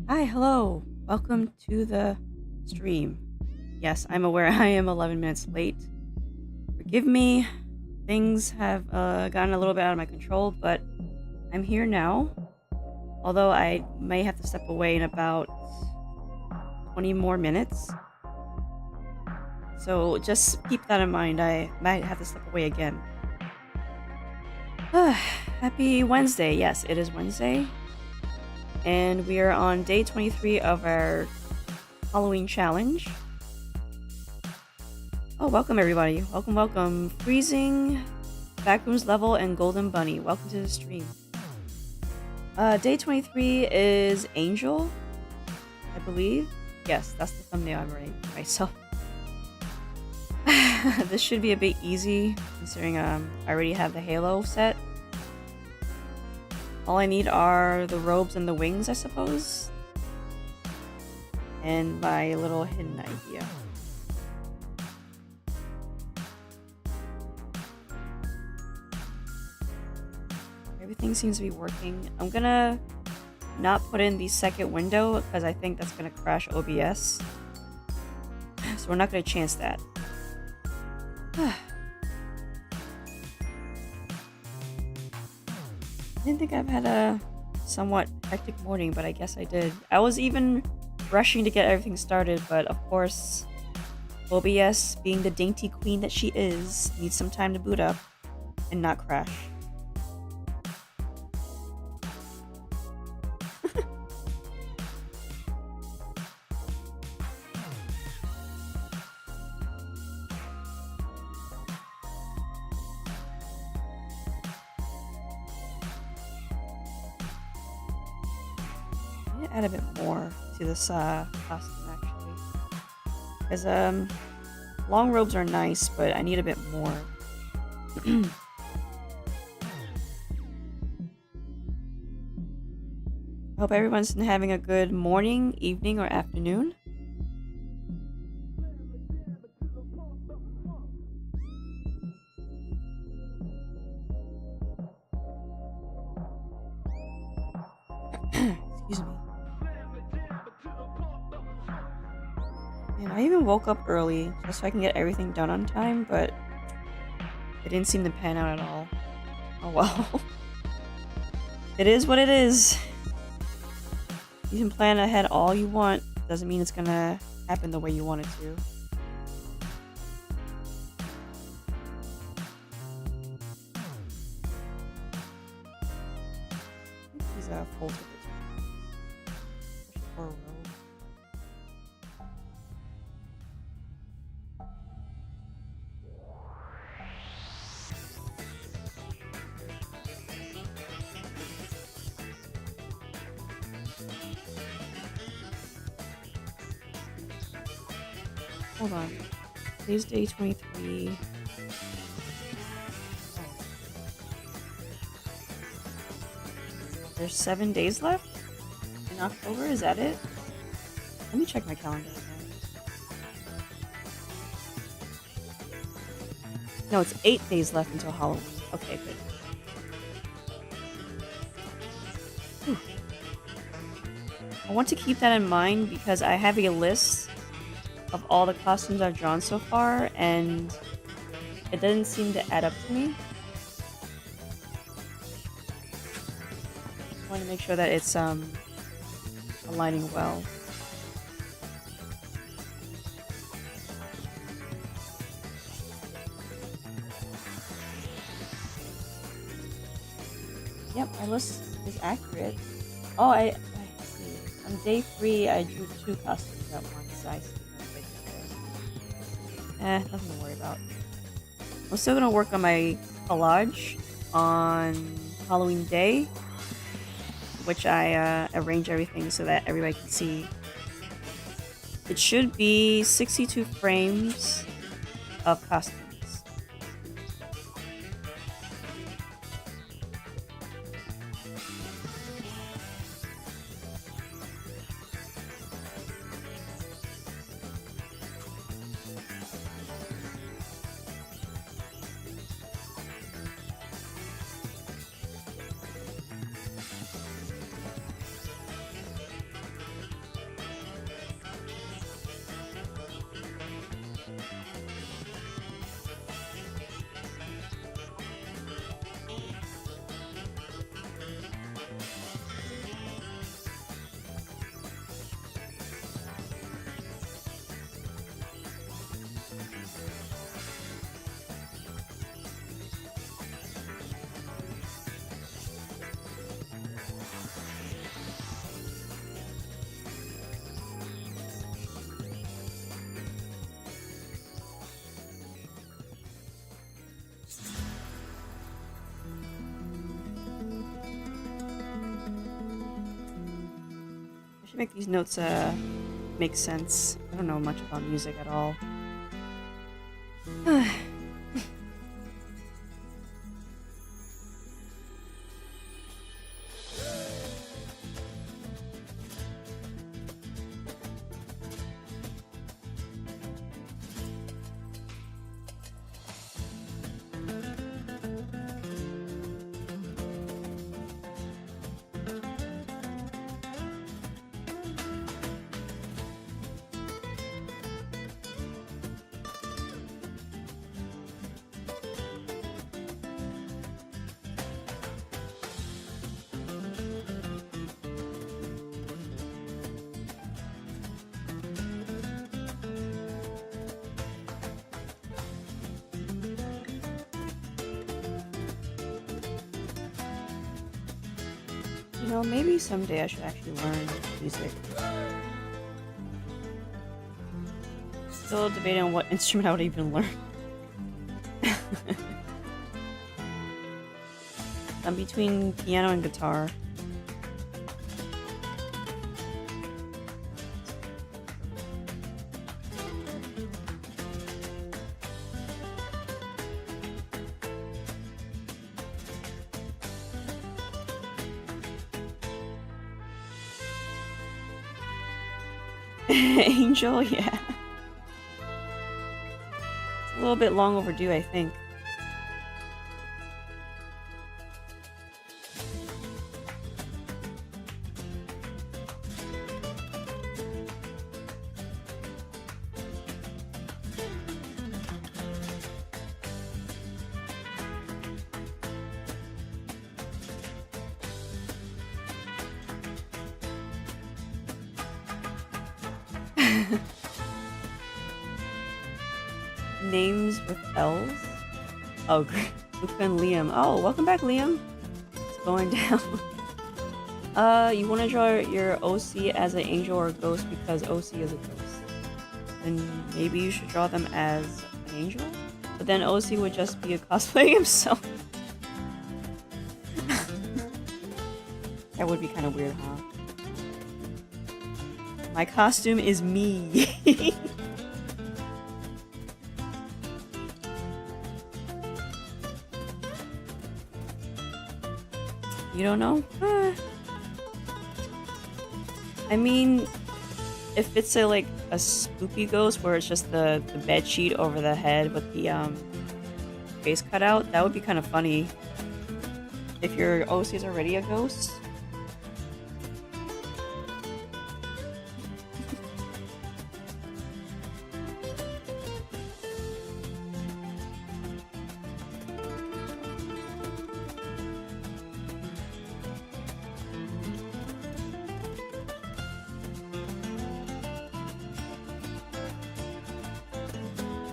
Hi, hello. Welcome to the stream. Yes, I'm aware I am 11 minutes late. Forgive me. Things have gotten a little bit out of my control, but I'm here now. Although I may have to step away in about 20 more minutes. So just keep that in mind. I might have to step away again. Happy Wednesday. Yes, it is Wednesday. And we are on day 23 of our Halloween challenge. Oh, welcome everybody. Welcome, welcome. Freezing, Backrooms Level, and Golden Bunny. Welcome to the stream. Day 23 is Angel, I believe. Yes, that's the thumbnail I'm writing for myself. This should be a bit easy, considering I already have the halo set. All I need are the robes and the wings, I suppose. And my little hidden idea. Everything seems to be working. I'm gonna not put in the second window because I think that's gonna crash OBS. So we're not gonna chance that. I didn't think I've had a somewhat hectic morning, but I guess I did. I was even rushing to get everything started, but of course, OBS, being the dainty queen that she is, needs some time to boot up and not crash. I need to add a bit more to this costume, actually. Because long robes are nice, but I need a bit more. Hope everyone's having a good morning, evening, or afternoon. Excuse me. And I even woke up early just so I can get everything done on time, but it didn't seem to pan out at all. Oh well. It is what it is. You can plan ahead all you want. Doesn't mean it's gonna happen the way you want it to. These full tickets. Or a row. Hold on. Today's day 23. There's 7 days left in October. Is that it? Let me check my calendar again. No, it's 8 days left until Halloween. Okay, good. Whew. I want to keep that in mind because I have a list of all the costumes I've drawn so far, and it doesn't seem to add up to me. I want to make sure that it's aligning well. Yep, my list is accurate. Oh, I see. On day 3, I drew 2 costumes at once. I see. Nothing to worry about. I'm still gonna work on my collage on Halloween Day, which I arrange everything so that everybody can see. It should be 62 frames of costumes. to make these notes make sense. I don't know much about music at all. You know, maybe someday I should actually learn music. Still debating on what instrument I would even learn. I'm between piano and guitar. Angel, yeah. It's a little bit long overdue, I think. Names with L's? Oh, great. Luca and Liam. Oh, welcome back, Liam. It's going down. You want to draw your OC as an angel or a ghost because OC is a ghost. Then maybe you should draw them as an angel? But then OC would just be a cosplay himself. That would be kind of weird, huh? My costume is me. You don't know? I mean, if it's a spooky ghost where it's just the bed sheet over the head with the face cut out, that would be kind of funny. If your OC is already a ghost.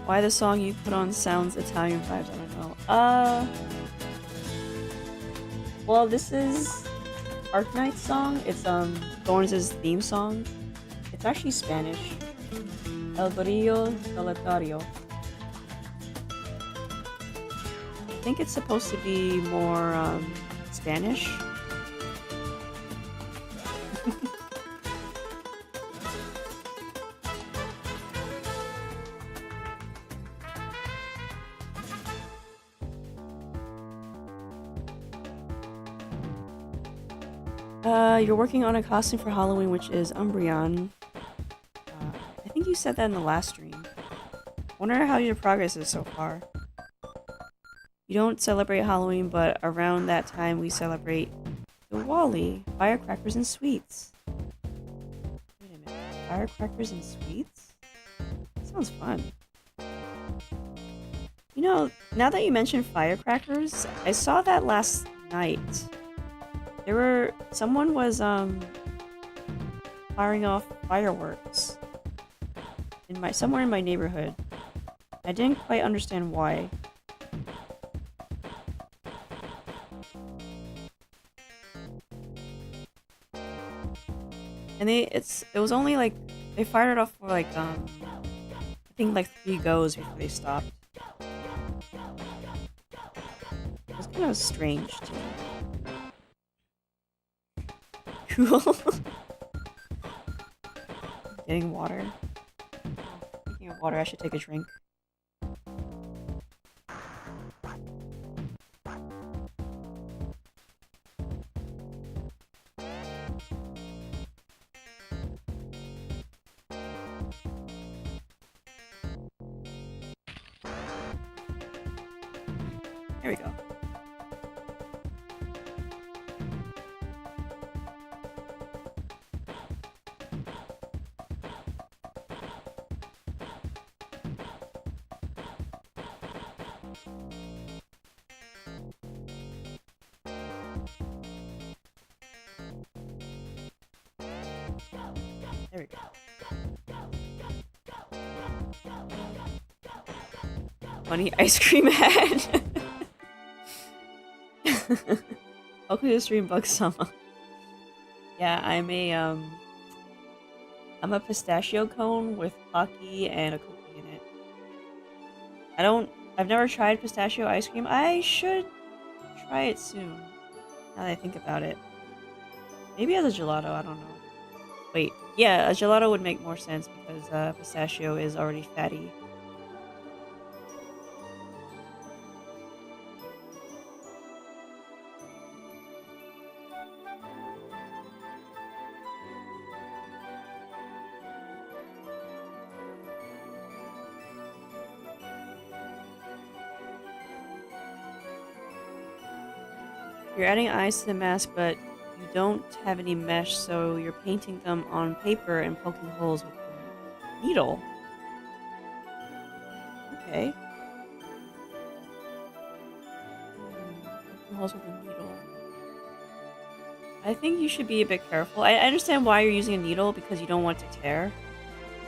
Why the song you put on sounds Italian vibes? I don't know. Well, this is Arknight's song. It's Thorns' theme song. It's actually Spanish. El Brillo Solitario. I think it's supposed to be more Spanish. You're working on a costume for Halloween, which is Umbreon. I think you said that in the last stream. Wonder how your progress is so far. You don't celebrate Halloween, but around that time we celebrate Diwali, firecrackers and sweets. Wait a minute, firecrackers and sweets? That sounds fun. You know, now that you mentioned firecrackers, I saw that last night. Someone was firing off fireworks somewhere in my neighborhood. I didn't quite understand why. And it was only like they fired it off for I think 3 goes before they stopped. It was kind of strange too. Cool. Getting water. Speaking of water, I should take a drink. There we go. There we go. Funny ice cream head. Welcome to the stream, Bug Summer. Yeah, I'm a pistachio cone with Pocky and a cookie in it. I've never tried pistachio ice cream. I should try it soon. Now that I think about it. Maybe as a gelato, I don't know. Wait, yeah, a gelato would make more sense because pistachio is already fatty. You're adding eyes to the mask, but you don't have any mesh, so you're painting them on paper and poking holes with a needle. Okay. Poking holes with a needle. I think you should be a bit careful. I understand why you're using a needle, because you don't want it to tear.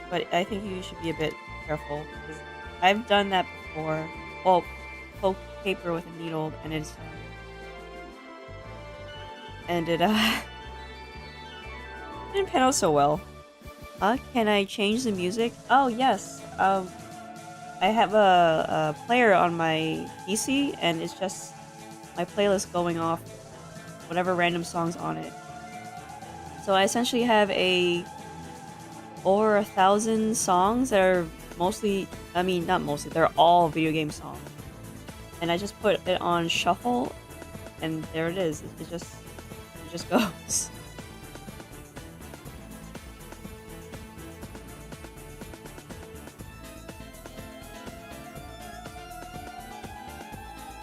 But I think you should be a bit careful, because I've done that before. Well, poke paper with a needle, and it didn't pan out so well. Can I change the music? Oh, yes. I have a player on my PC, and it's just my playlist going off whatever random songs on it. So I essentially have over 1,000 songs that are mostly, I mean, not mostly, they're all video game songs. And I just put it on shuffle, and there it is. It just goes.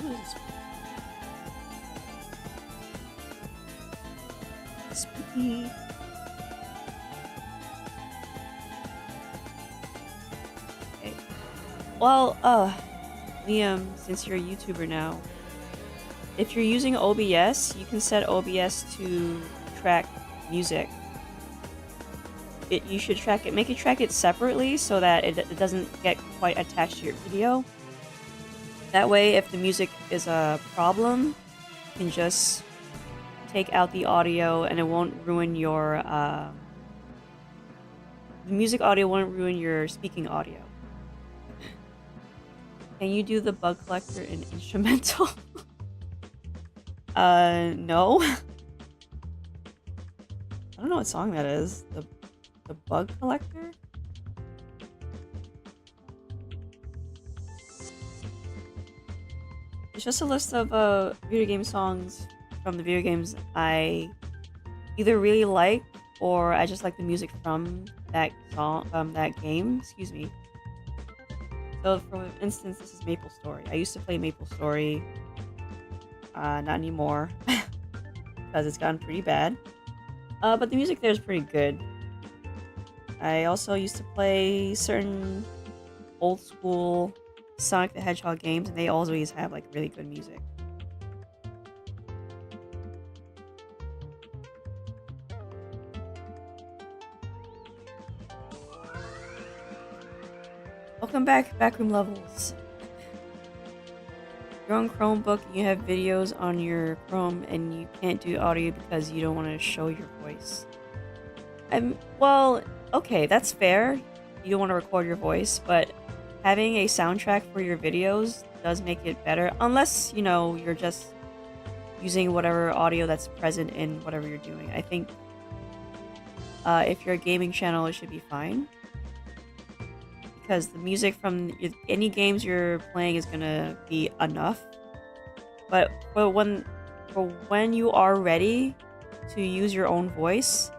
What is this? Spooky. Okay. Well, Liam, since you're a YouTuber now, if you're using OBS, you can set OBS to track music. You should track it, make it track it separately so that it doesn't get quite attached to your video. That way, if the music is a problem, you can just take out the audio and it won't ruin your, the music audio won't ruin your speaking audio. Can you do the bug collector in instrumental? No. I don't know what song that is. The bug collector? It's just a list of video game songs from the video games I either really like or I just like the music from that song, that game. Excuse me. So, for instance, this is MapleStory. I used to play MapleStory. Not anymore, because it's gotten pretty bad. But the music there is pretty good. I also used to play certain old school Sonic the Hedgehog games, and they always have like really good music. Welcome back, Backroom Levels. You're on Chromebook and you have videos on your Chrome and you can't do audio because you don't want to show your voice. Well, okay, that's fair. You don't want to record your voice, but having a soundtrack for your videos does make it better. Unless, you know, you're just using whatever audio that's present in whatever you're doing. I think If you're a gaming channel, it should be fine. Because the music from any games you're playing is gonna be enough. But when you are ready to use your own voice,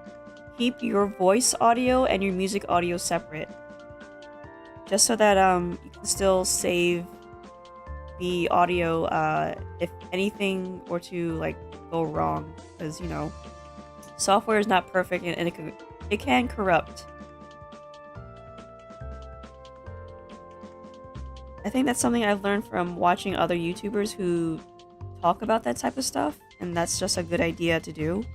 keep your voice audio and your music audio separate. Just so that you can still save the audio if anything were to like go wrong, because you know software is not perfect and it can corrupt. I think that's something I've learned from watching other YouTubers who talk about that type of stuff, and that's just a good idea to do.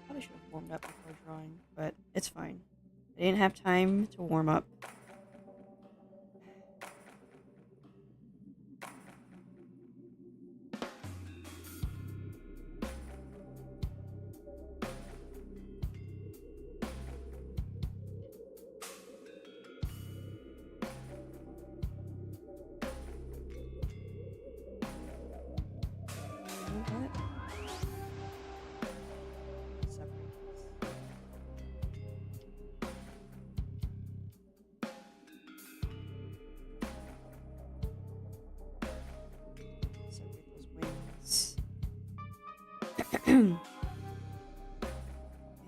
Probably should have warmed up before drawing, but it's fine. I didn't have time to warm up.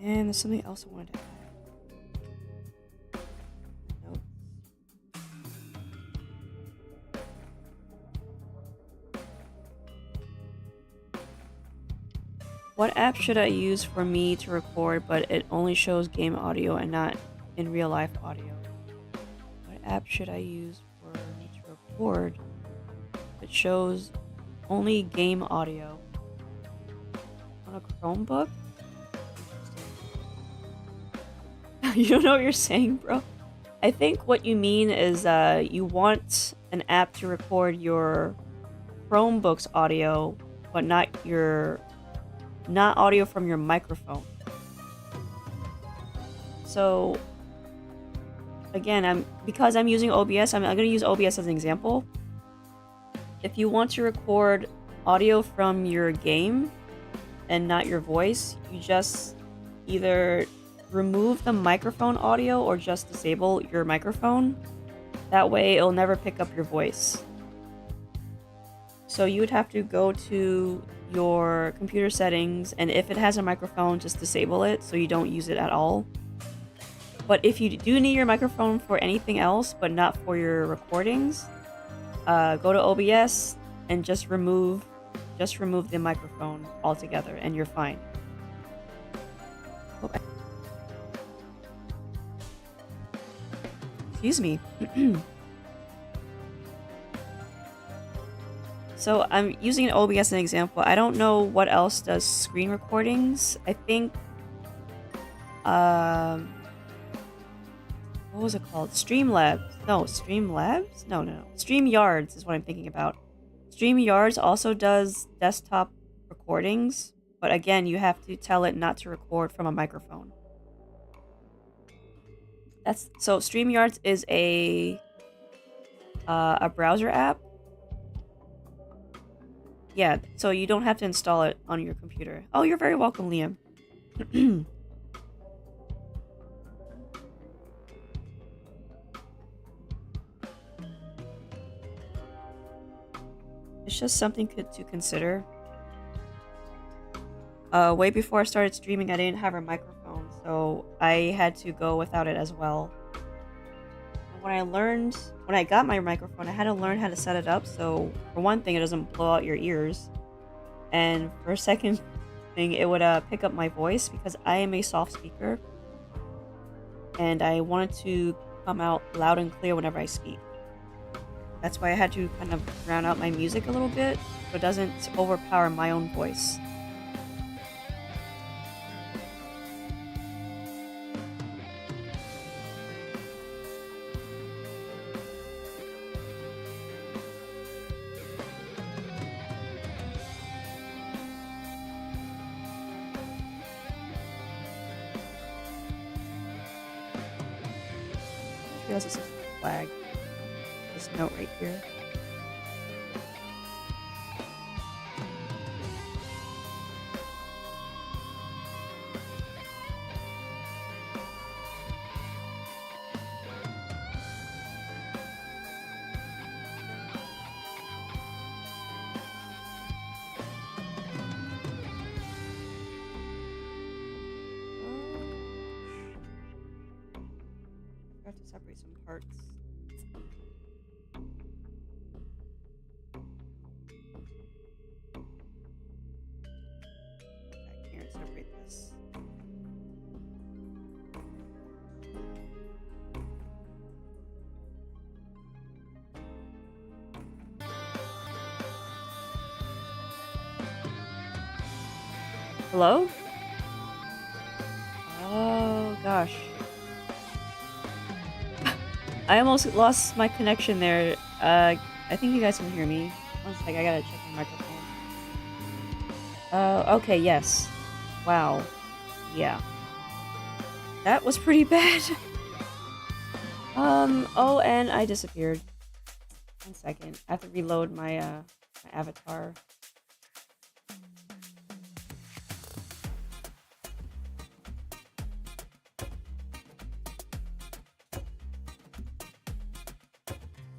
And there's something else I wanted to add. Notes. What app should I use for me to record, but it only shows game audio and not in real life audio? What app should I use for me to record? It shows only game audio. On a Chromebook? You don't know what you're saying, bro? I think what you mean is you want an app to record your Chromebook's audio, but not audio from your microphone. So again, because I'm using OBS, I'm gonna use OBS as an example. If you want to record audio from your game and not your voice, you just either remove the microphone audio or just disable your microphone. That way it'll never pick up your voice. So you would have to go to your computer settings, and if it has a microphone, just disable it so you don't use it at all. But if you do need your microphone for anything else but not for your recordings, go to OBS and just remove the microphone altogether and you're fine. Okay. Excuse me. So I'm using an OBS as an example. I don't know what else does screen recordings. I think, what was it called? Streamlabs? No, Streamlabs? No. StreamYards is what I'm thinking about. StreamYards also does desktop recordings, but again, you have to tell it not to record from a microphone. So StreamYards is a browser app. Yeah, so you don't have to install it on your computer. Oh, you're very welcome, Liam. It's just something to consider. Way before I started streaming, I didn't have a microphone, so I had to go without it as well. And when I got my microphone, I had to learn how to set it up, so for one thing, it doesn't blow out your ears. And for a second thing, it would pick up my voice, because I am a soft speaker. And I wanted to come out loud and clear whenever I speak. That's why I had to kind of drown out my music a little bit, so it doesn't overpower my own voice. give us a flag. This note right here. I have to separate some parts. I can't separate this. Hello? Oh gosh. I almost lost my connection there. I think you guys can hear me. One sec, I gotta check my microphone. Okay, yes. Wow. Yeah. That was pretty bad. Oh, and I disappeared. 1 second. I have to reload my, my avatar.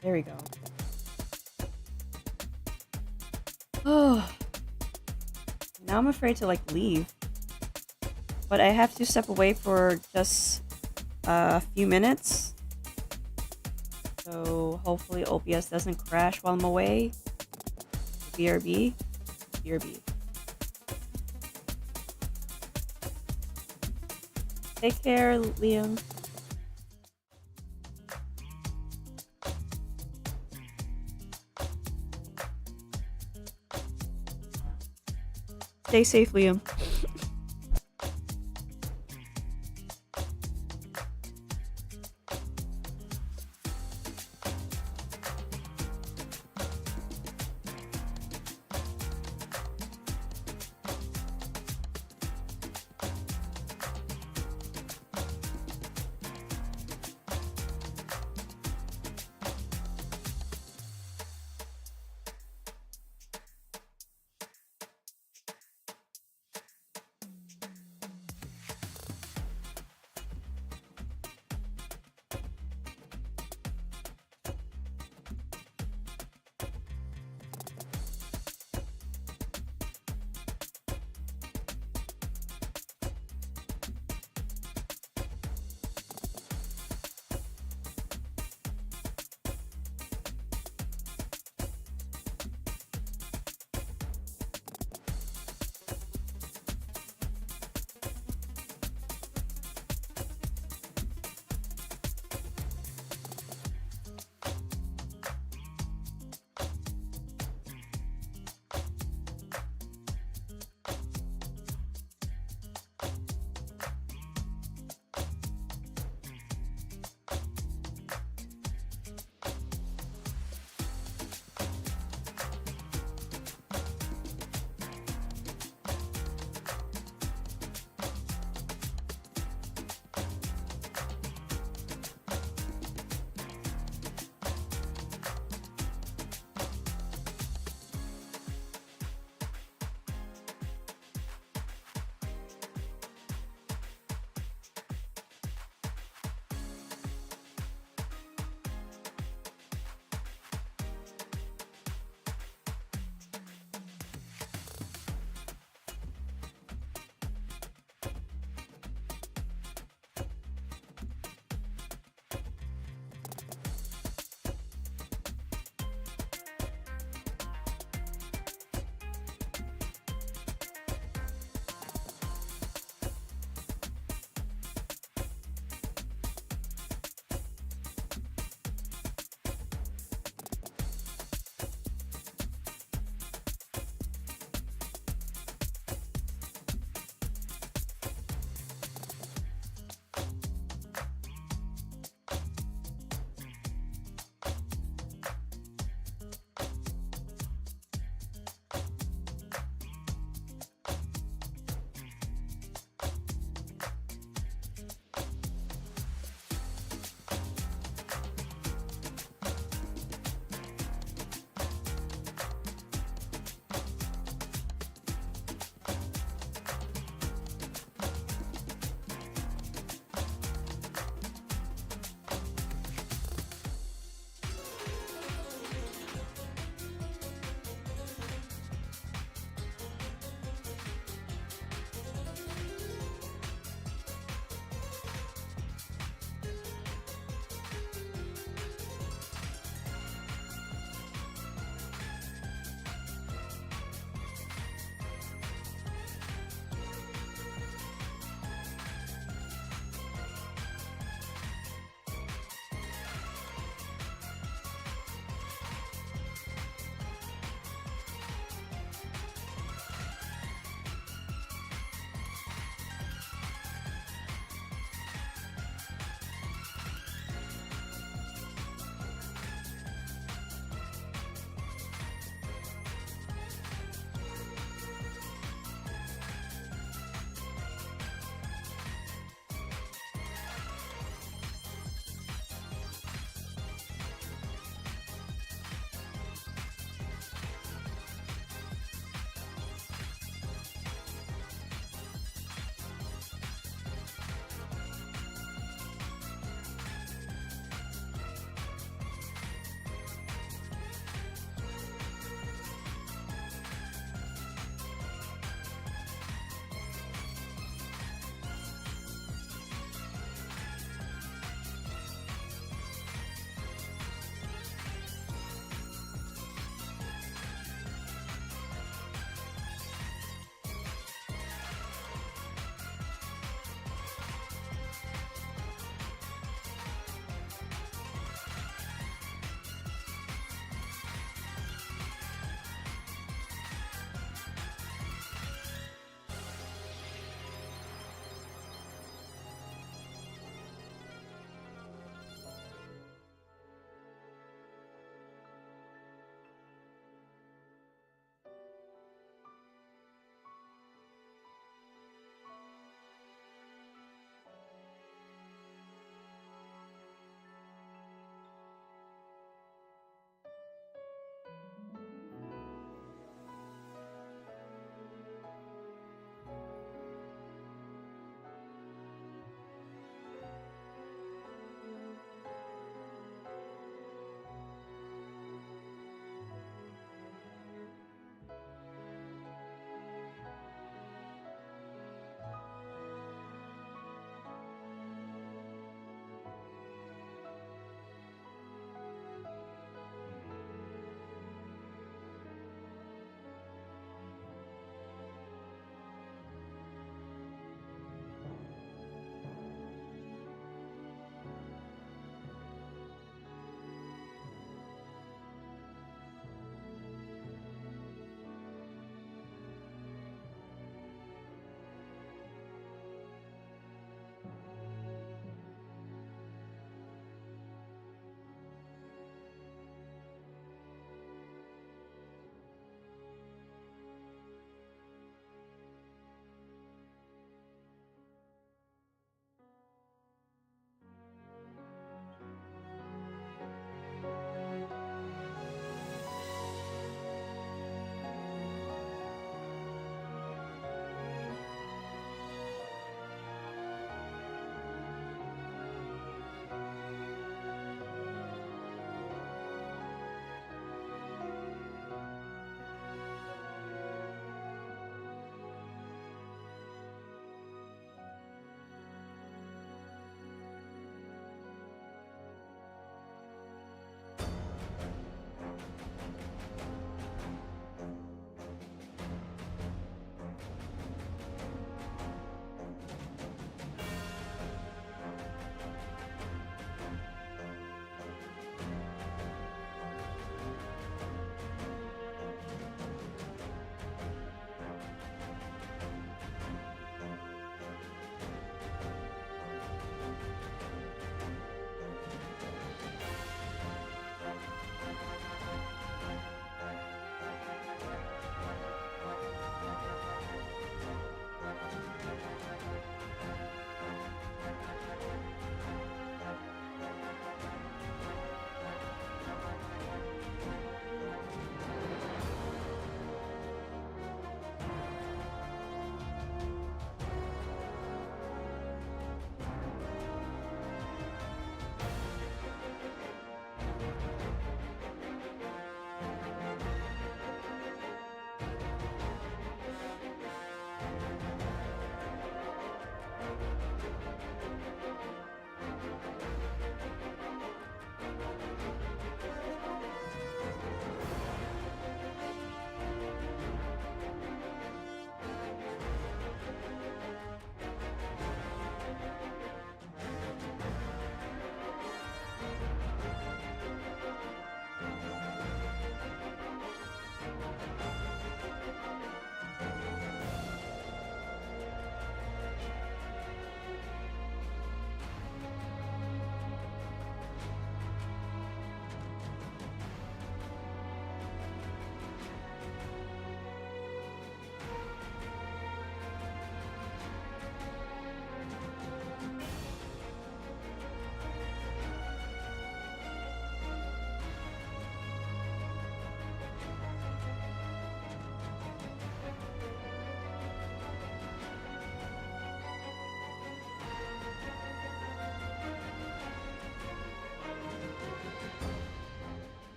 There we go. Oh. Now I'm afraid to, like, leave. But I have to step away for just a few minutes. So hopefully OBS doesn't crash while I'm away. BRB. BRB. Take care, Liam. Stay safe, Liam.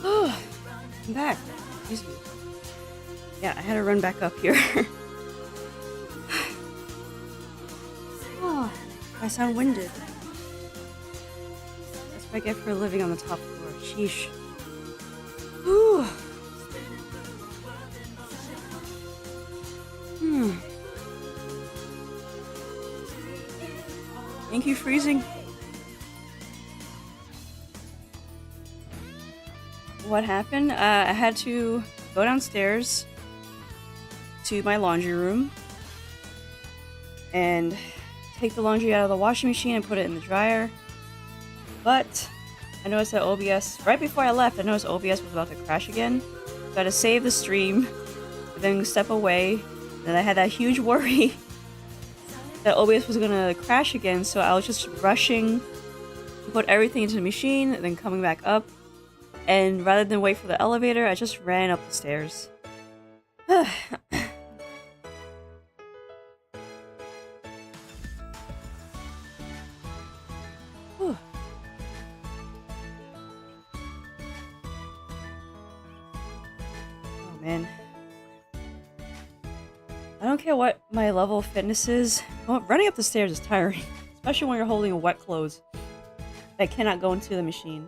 Oh, I'm back. Excuse me. Yeah, I had to run back up here. Oh, I sound winded. That's what I get for living on the top floor. Sheesh. Whew. Thank you, freezing. What happened? I had to go downstairs to my laundry room and take the laundry out of the washing machine and put it in the dryer. But I noticed that OBS, right before I left, I noticed OBS was about to crash again. So I had to save the stream, and then step away. And I had that huge worry that OBS was gonna crash again, so I was just rushing to put everything into the machine, and then coming back up. And rather than wait for the elevator, I just ran up the stairs. Oh man. I don't care what my level of fitness is. Well, running up the stairs is tiring. Especially when you're holding a wet clothes that cannot go into the machine.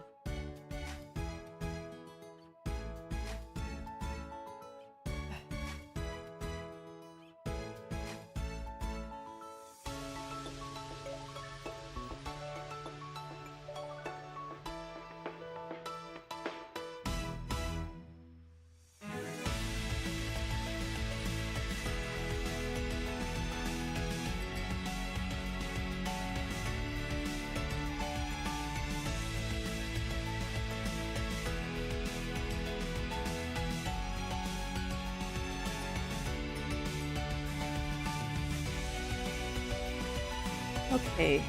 Okay.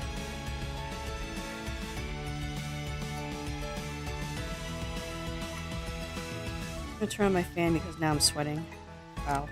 I'm gonna turn on my fan because now I'm sweating. Wow.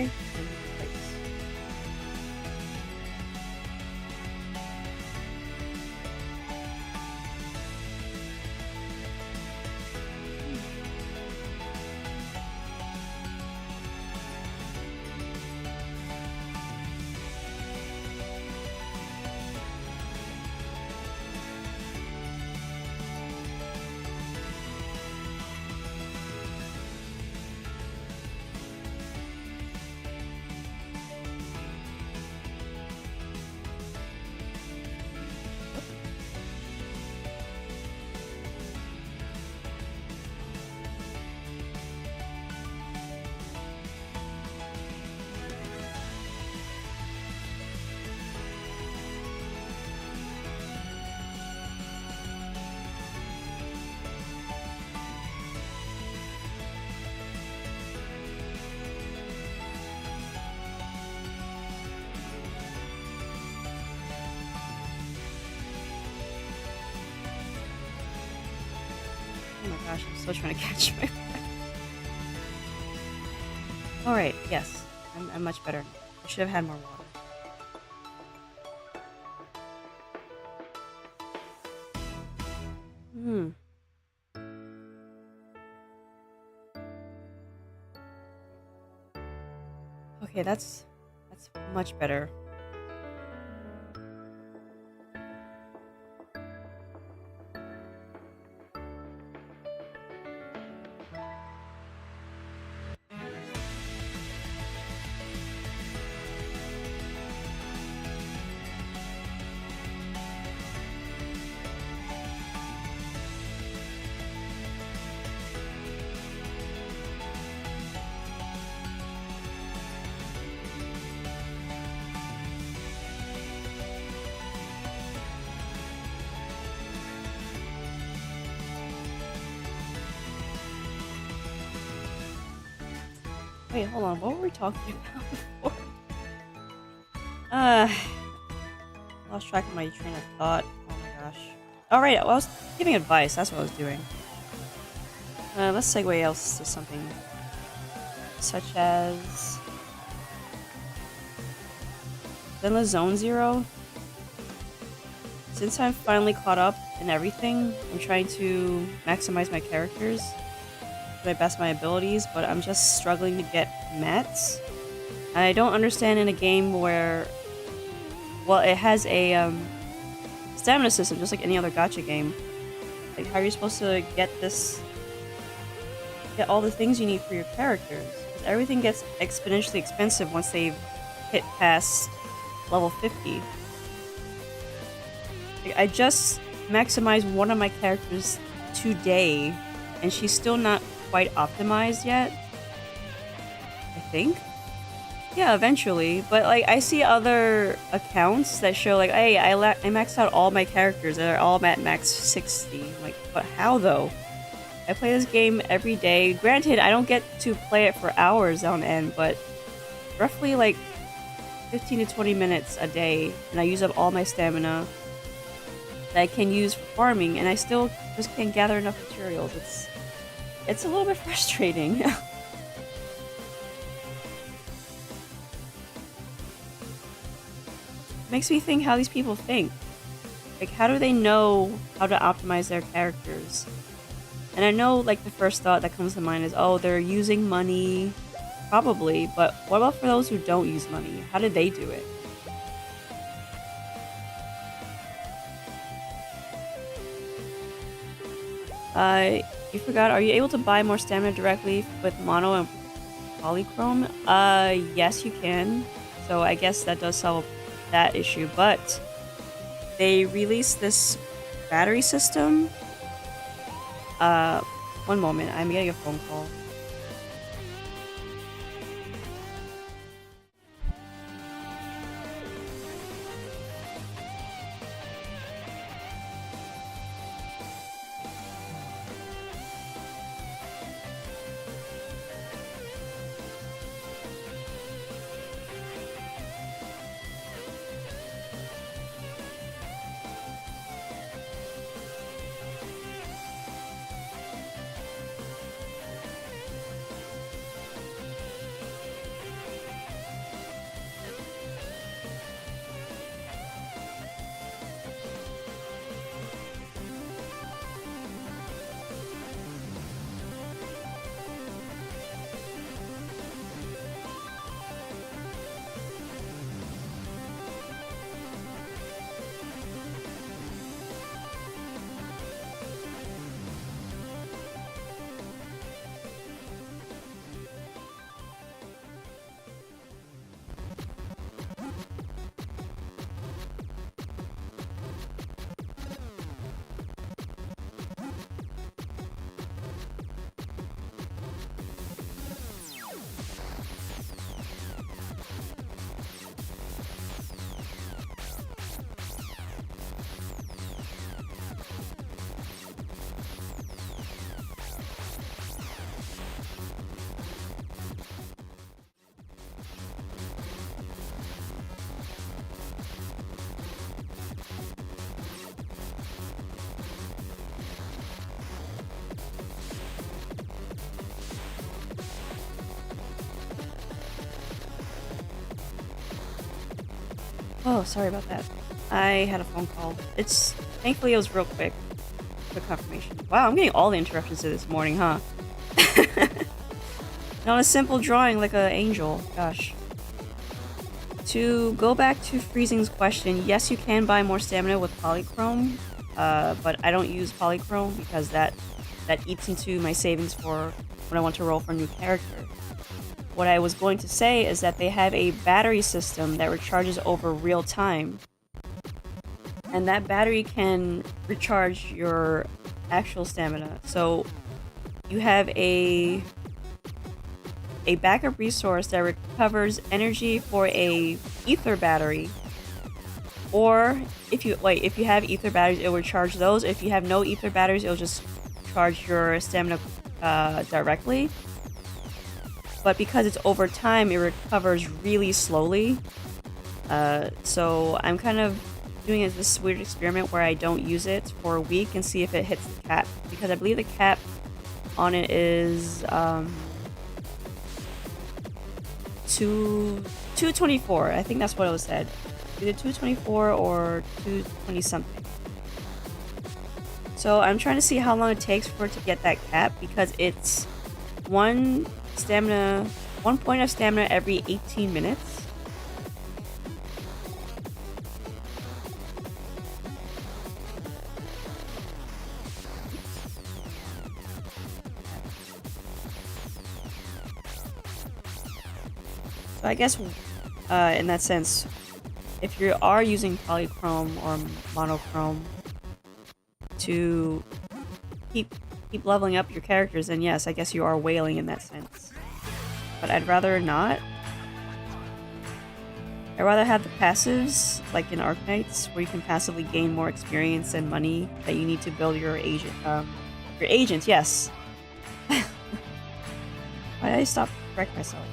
Okay. Oh my gosh, I'm still trying to catch my breath. Alright, yes. I'm much better. I should have had more water. Hmm. Okay, that's much better. Wait, hold on. What were we talking about before? Lost track of my train of thought. Oh my gosh. Alright, well, I was giving advice. That's what I was doing. Let's segue else to something such as Zenless Zone Zero. Since I'm finally caught up in everything, I'm trying to maximize my characters to my best of my abilities, but I'm just struggling to get mats. I don't understand in a game where, well, it has a stamina system just like any other gacha game. Like, how are you supposed to get all the things you need for your characters? 'Cause everything gets exponentially expensive once they've hit past level 50. Like, I just maximized one of my characters today, and she's still not quite optimized yet. I think. Yeah, eventually. But like, I see other accounts that show like, hey, I maxed out all my characters. They're all at max 60. I'm like, but how though? I play this game every day. Granted, I don't get to play it for hours on end, but roughly like 15 to 20 minutes a day, and I use up all my stamina that I can use for farming, and I still just can't gather enough materials. It's a little bit frustrating. Makes me think how these people think. Like, how do they know how to optimize their characters? And I know, like, the first thought that comes to mind is, oh, they're using money. Probably, but what about for those who don't use money? How did they do it? You forgot, are you able to buy more stamina directly with mono and polychrome? Yes, you can. So I guess that does solve that issue, but they released this battery system. One moment, I'm getting a phone call. Oh, sorry about that. I had a phone call. Thankfully it was real quick. quick confirmation. Wow, I'm getting all the interruptions to this morning, huh? Not a simple drawing like an angel. Gosh. To go back to Freezing's question, yes, you can buy more stamina with polychrome, but I don't use polychrome because that eats into my savings for when I want to roll for a new character. What I was going to say is that they have a battery system that recharges over real time, and that battery can recharge your actual stamina. So you have a backup resource that recovers energy for a ether battery, or if you have ether batteries, it will charge those. If you have no ether batteries, it'll just charge your stamina directly. But because it's over time, it recovers really slowly. So I'm kind of doing this weird experiment where I don't use it for a week and see if it hits the cap, because I believe the cap on it is 224. I think that's what it was said. Either 224 or 220 something. So I'm trying to see how long it takes for it to get that cap, because it's one point of stamina every 18 minutes. So I guess in that sense, if you are using polychrome or monochrome to keep leveling up your characters, then yes, I guess you are whaling in that sense. But I'd rather not. I'd rather have the passives, like in Arknights, where you can passively gain more experience and money that you need to build your agent. Your agent, yes. Why did I stop correct myself?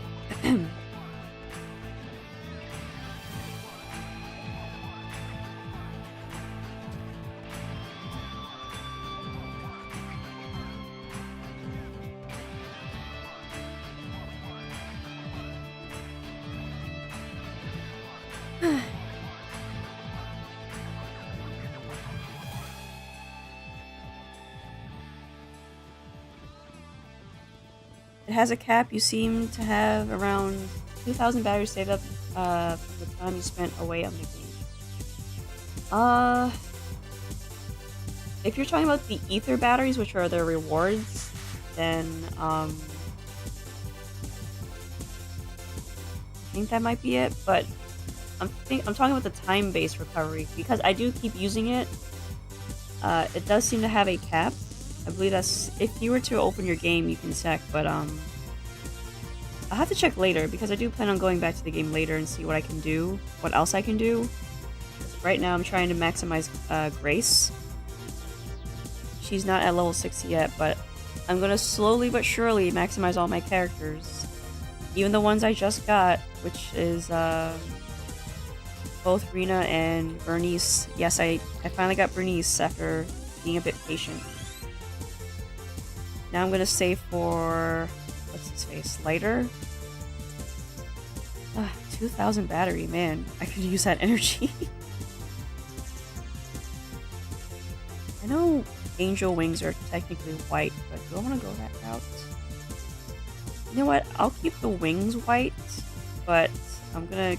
It has a cap. You seem to have around 2,000 batteries saved up for the time you spent away on the game. If you're talking about the ether batteries, which are the rewards, then I think that might be it. But I'm talking about the time-based recovery, because I do keep using it. It does seem to have a cap. I believe that's, if you were to open your game, you can check, but I'll have to check later, because I do plan on going back to the game later and see what I can do, what else I can do. Right now I'm trying to maximize Grace. She's not at level 60 yet, but I'm gonna slowly but surely maximize all my characters. Even the ones I just got, which is both Rena and Bernice. Yes, I finally got Bernice after being a bit patient. Now I'm gonna save for, what's his face, Lighter? 2,000 battery, man. I could use that energy. I know angel wings are technically white, but do I want to go that route? You know what? I'll keep the wings white, but I'm gonna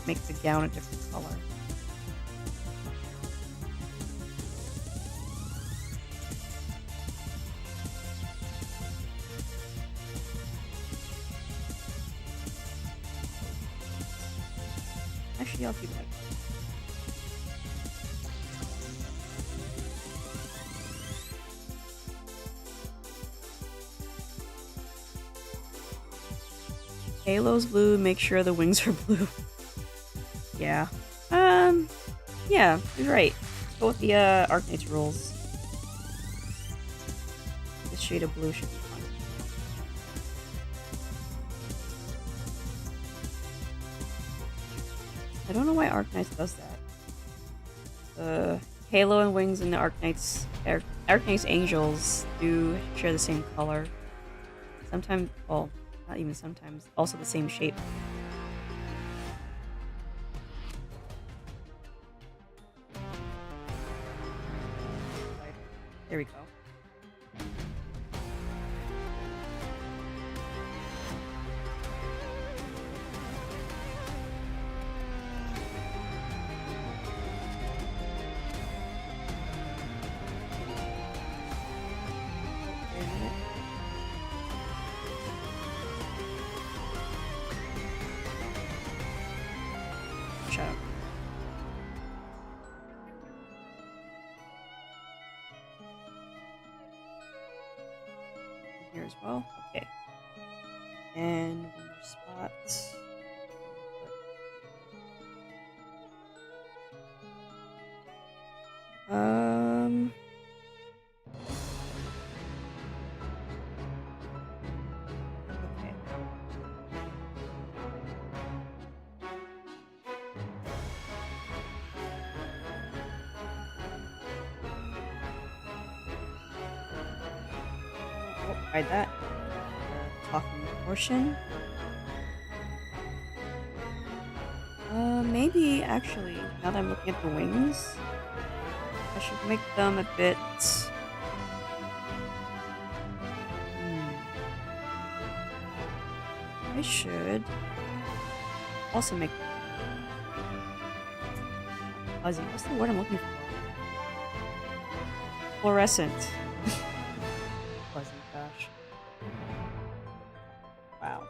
make the gown a different color. Actually, I'll keep it like that. Halo's blue, make sure the wings are blue. Yeah. Yeah, you're right. Let's go with the Arknights rules. This shade of blue should be fun. I don't know why Arknights does that. The Halo and wings and the Arknights Angels do share the same color. Sometimes, well, not even sometimes, also the same shape. There we go. Wait a minute. Shut up. Here as well. Okay. And one more spot. Okay. Oh, tried that. Talking portion. Maybe actually, now that I'm looking at the wings, I should make them a bit. I should also make fuzzy. What's the word I'm looking for? Fluorescent. Fuzzy, gosh. Wow.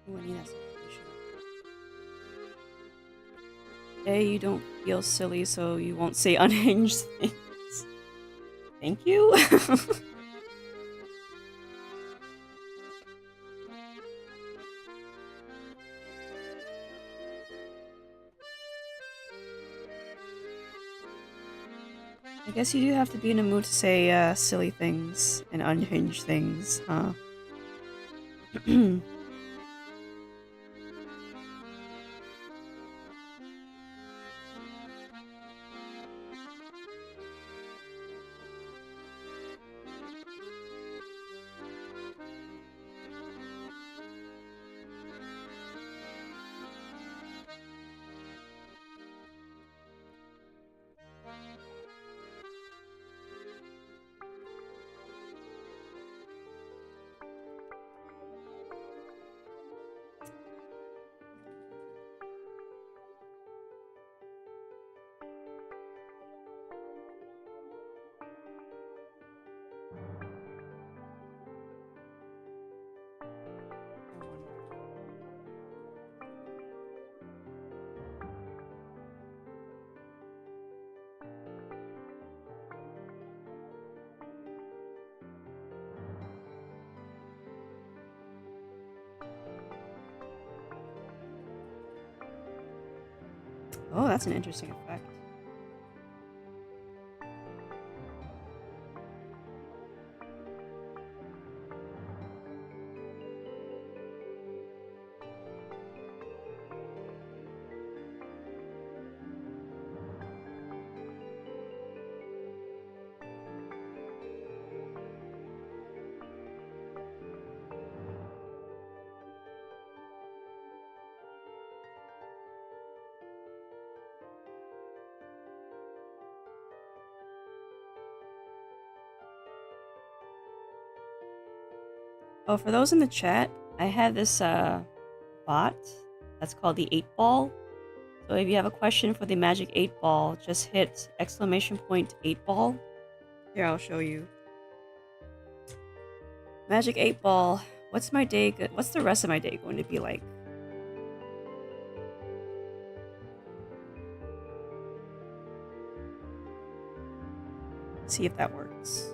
Ooh, I need that separation. Today you don't feel silly, so you won't say unhinged things. Thank you. I guess you do have to be in a mood to say silly things and unhinged things, huh? Oh, that's an interesting effect. Oh, for those in the chat, I have this bot that's called the 8 ball. So if you have a question for the magic 8 ball, just hit !8 ball Here, I'll show you. Magic 8 Ball. What's my day good? What's the rest of my day going to be like? See if that works.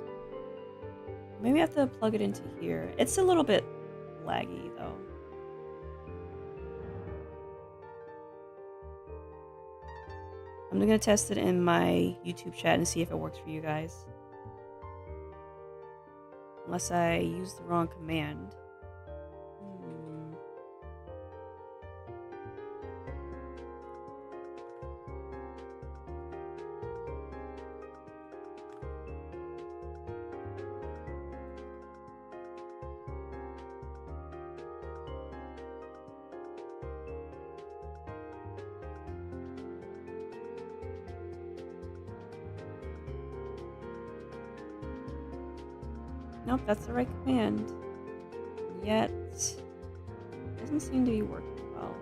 Maybe I have to plug it into here. It's a little bit laggy though. I'm gonna test it in my YouTube chat and see if it works for you guys. Unless I use the wrong command. Nope, that's the right command. Yet, it doesn't seem to be working well.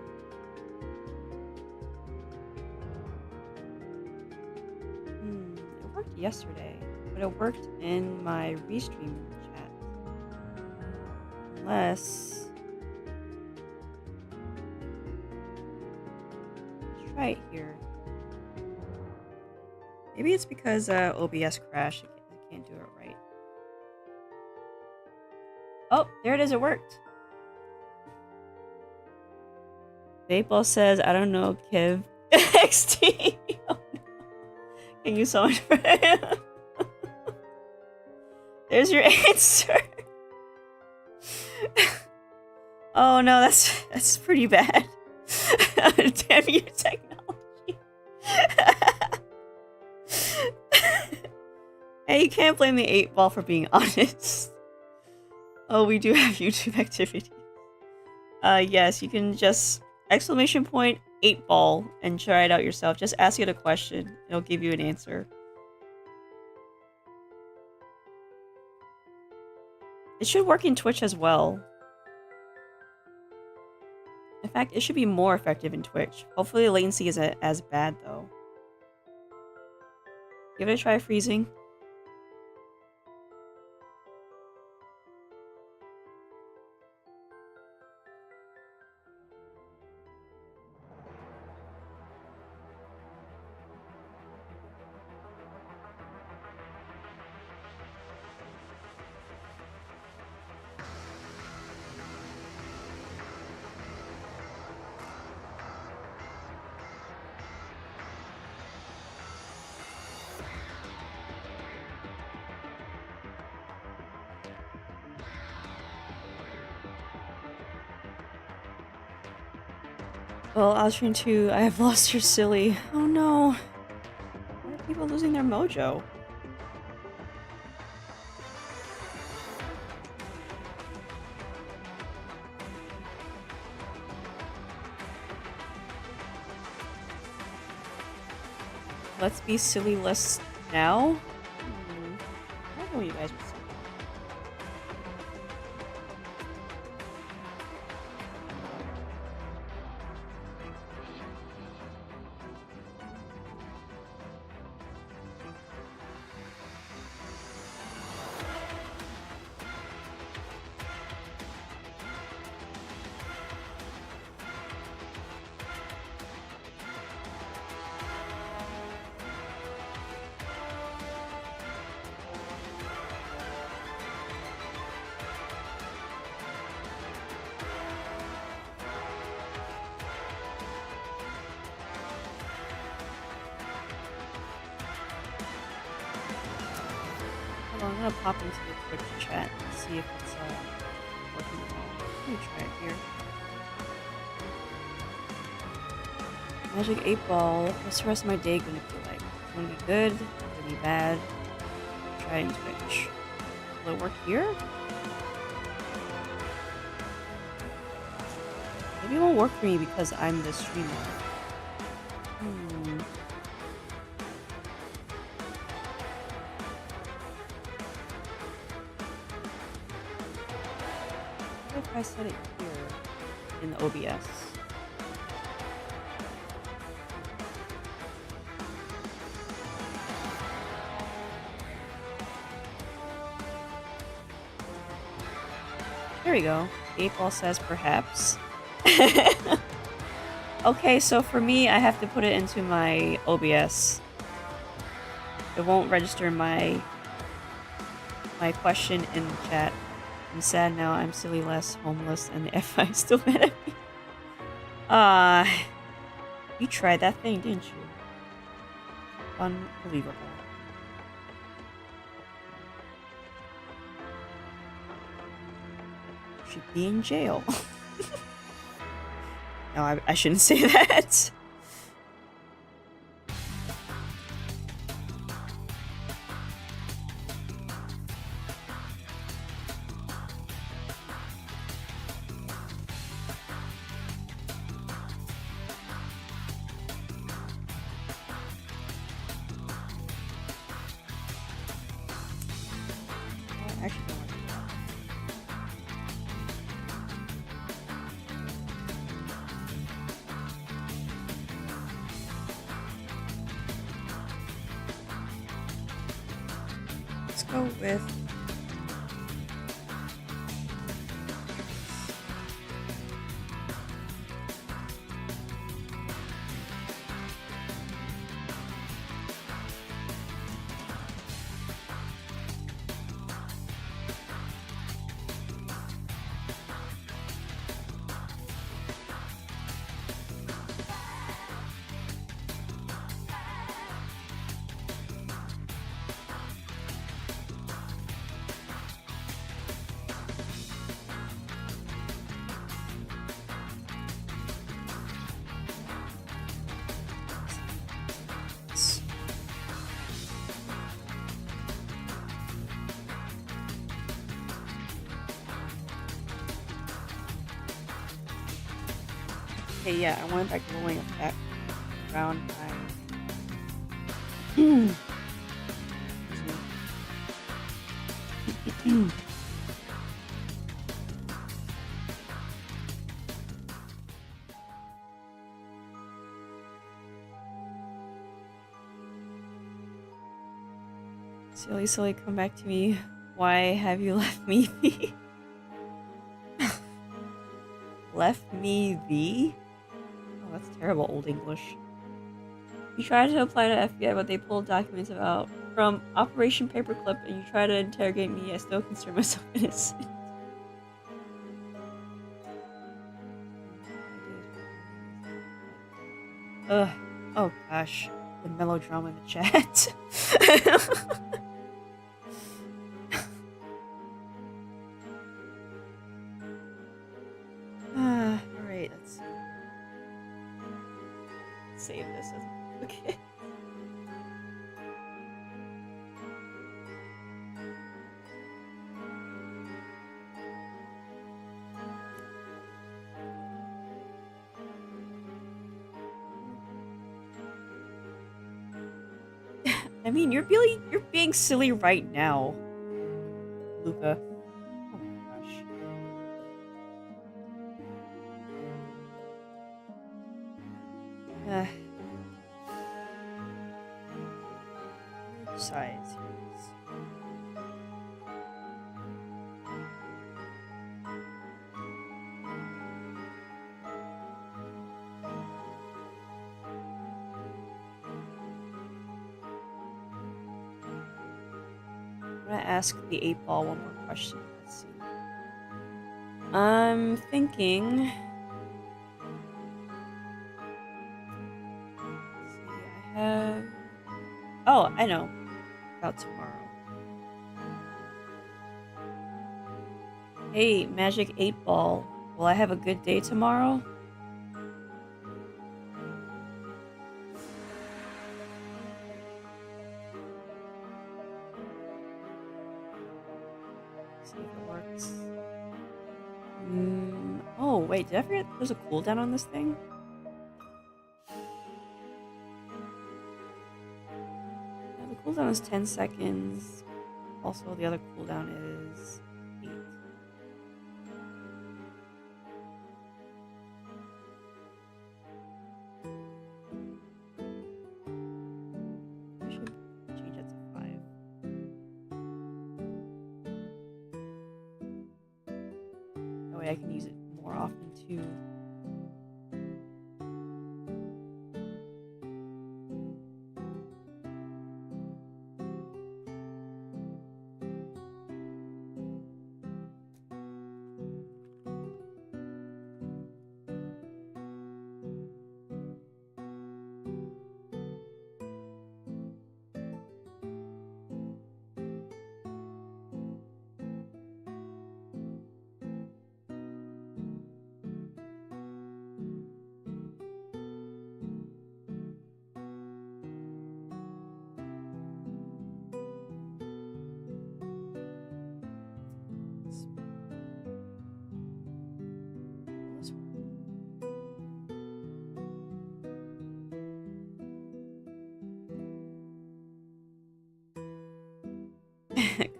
It worked yesterday, but it worked in my restream chat. Unless... let's try it here. Maybe it's because OBS crashed. I can't do it right. Oh, there it is. It worked. Vape'ball says, I don't know, Kiv. XT. Oh, no. Thank you so much for it. There's your answer. Oh no, that's pretty bad. Damn your technology. Hey, you can't blame the 8 Ball for being honest. Oh, we do have YouTube activity. Yes, you can just exclamation point 8 Ball and try it out yourself. Just ask it a question. It'll give you an answer. It should work in Twitch as well. In fact, it should be more effective in Twitch. Hopefully the latency isn't as bad though. Give it a try freezing. Well, Alstrin 2, I have lost your silly. Oh no. Why are people losing their mojo? Let's be silly less now? I don't know you guys would say. I'm gonna pop into the Twitch chat and see if it's working well. Let me try it here. Magic 8 Ball. What's the rest of my day gonna be like? It's gonna be good? It's gonna be bad? Try it in Twitch. Will it work here? Maybe it won't work for me because I'm the streamer. What if I set it here in the OBS? There we go. 8-ball says perhaps. Okay, so for me, I have to put it into my OBS. It won't register my question in the chat. I'm sad now, I'm silly less homeless, and the FI is still mad at me. You tried that thing, didn't you? Unbelievable. Should be in jail. No, I shouldn't say that. I actually don't want to do that. Let's go with... Okay, yeah, I want that glowing effect around my... Silly, come back to me. Why have you left me thee? Left me thee? Oh, that's terrible old English. You tried to apply to FBI, but they pulled documents about from Operation Paperclip, and you try to interrogate me. I still consider myself innocent. Ugh. Oh gosh. The melodrama in the chat. Alright, let's see. Save this as a okay. I mean, you're being silly right now, Luca. Oh my gosh. Size here. I'm gonna ask the 8-ball one more question. Let's see. I'm thinking. Let's see, I have. Oh, I know. About tomorrow. Hey, Magic 8-ball. Will I have a good day tomorrow? See if it works. Oh, wait, did I forget there's a cooldown on this thing? Yeah, the cooldown is 10 seconds. Also, the other cooldown is 8. I should change it to 5. way I can use it more often too.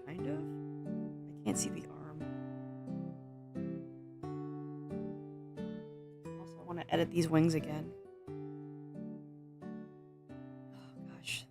Kind of. I can't see the arm. Also, I want to edit these wings again. Oh, gosh.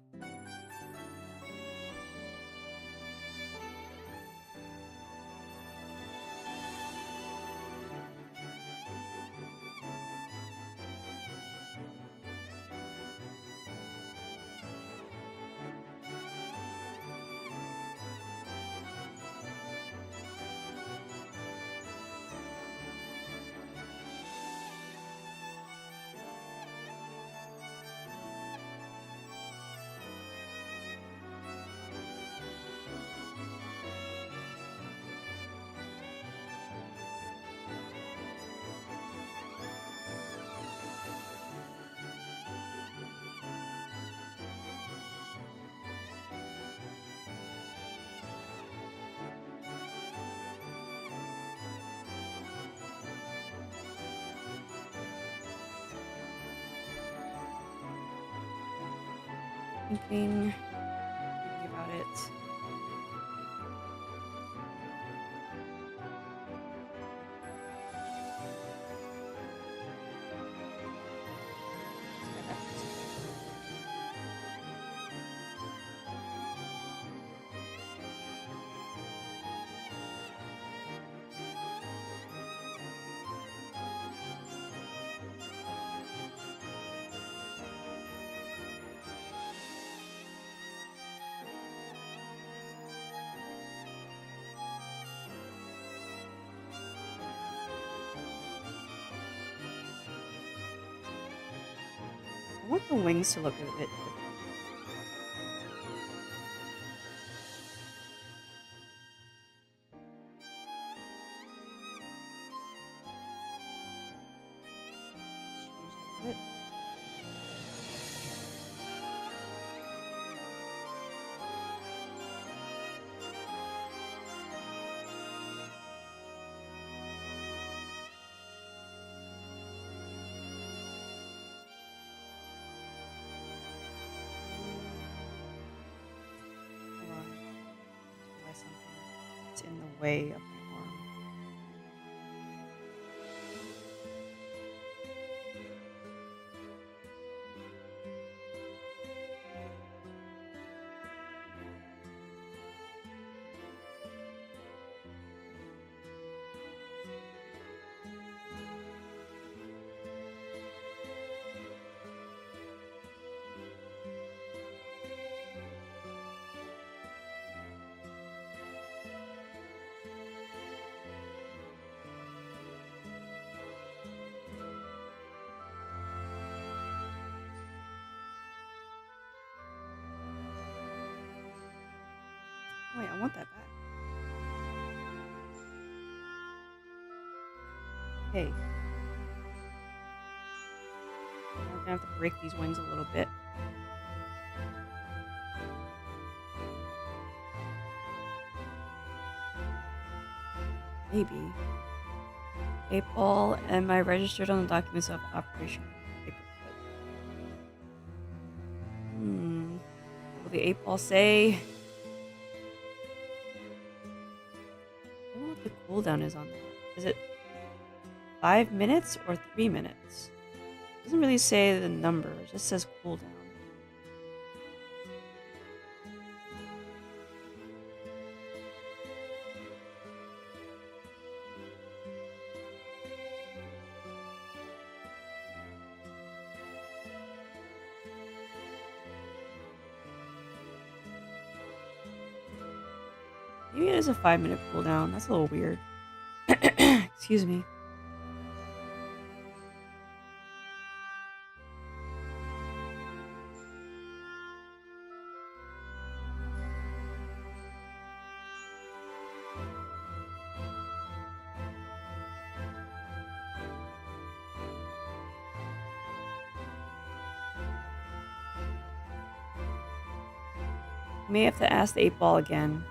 Thinking about it. I want the wings to look a bit different. Let's change that a bit. Hold on. Realize something. It's in the way of my arm. Wait, I want that back. Okay. I'm gonna have to break these wings a little bit. Maybe. April, am I registered on the documents of operation? Will the 8 ball say? I don't know what the cooldown is on that. Is it 5 minutes or 3 minutes? It doesn't really say the number, it just says cooldown. Maybe it is a 5-minute cooldown. That's a little weird. Excuse me. May have to ask the 8-ball again.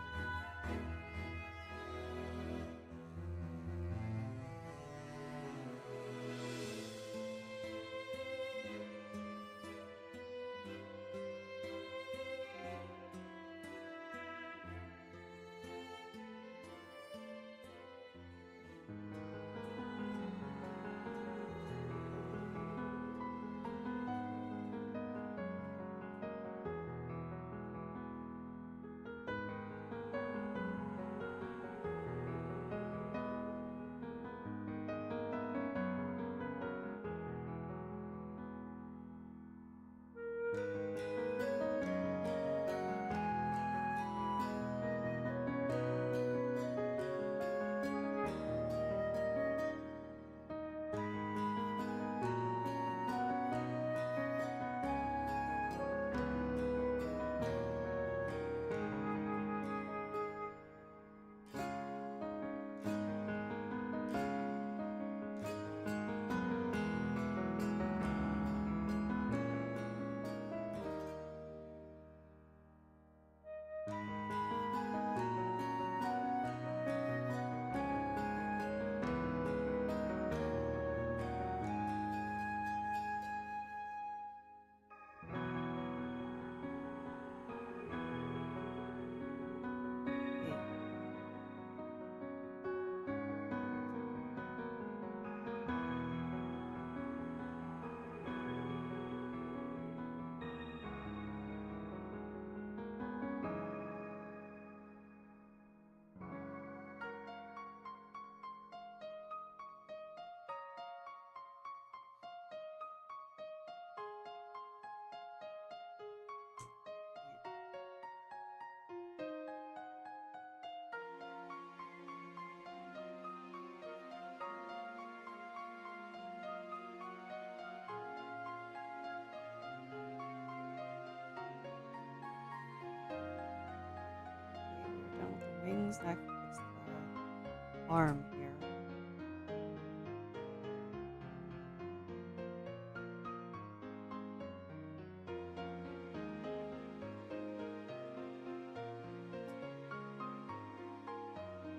Wings, that fix the arm here.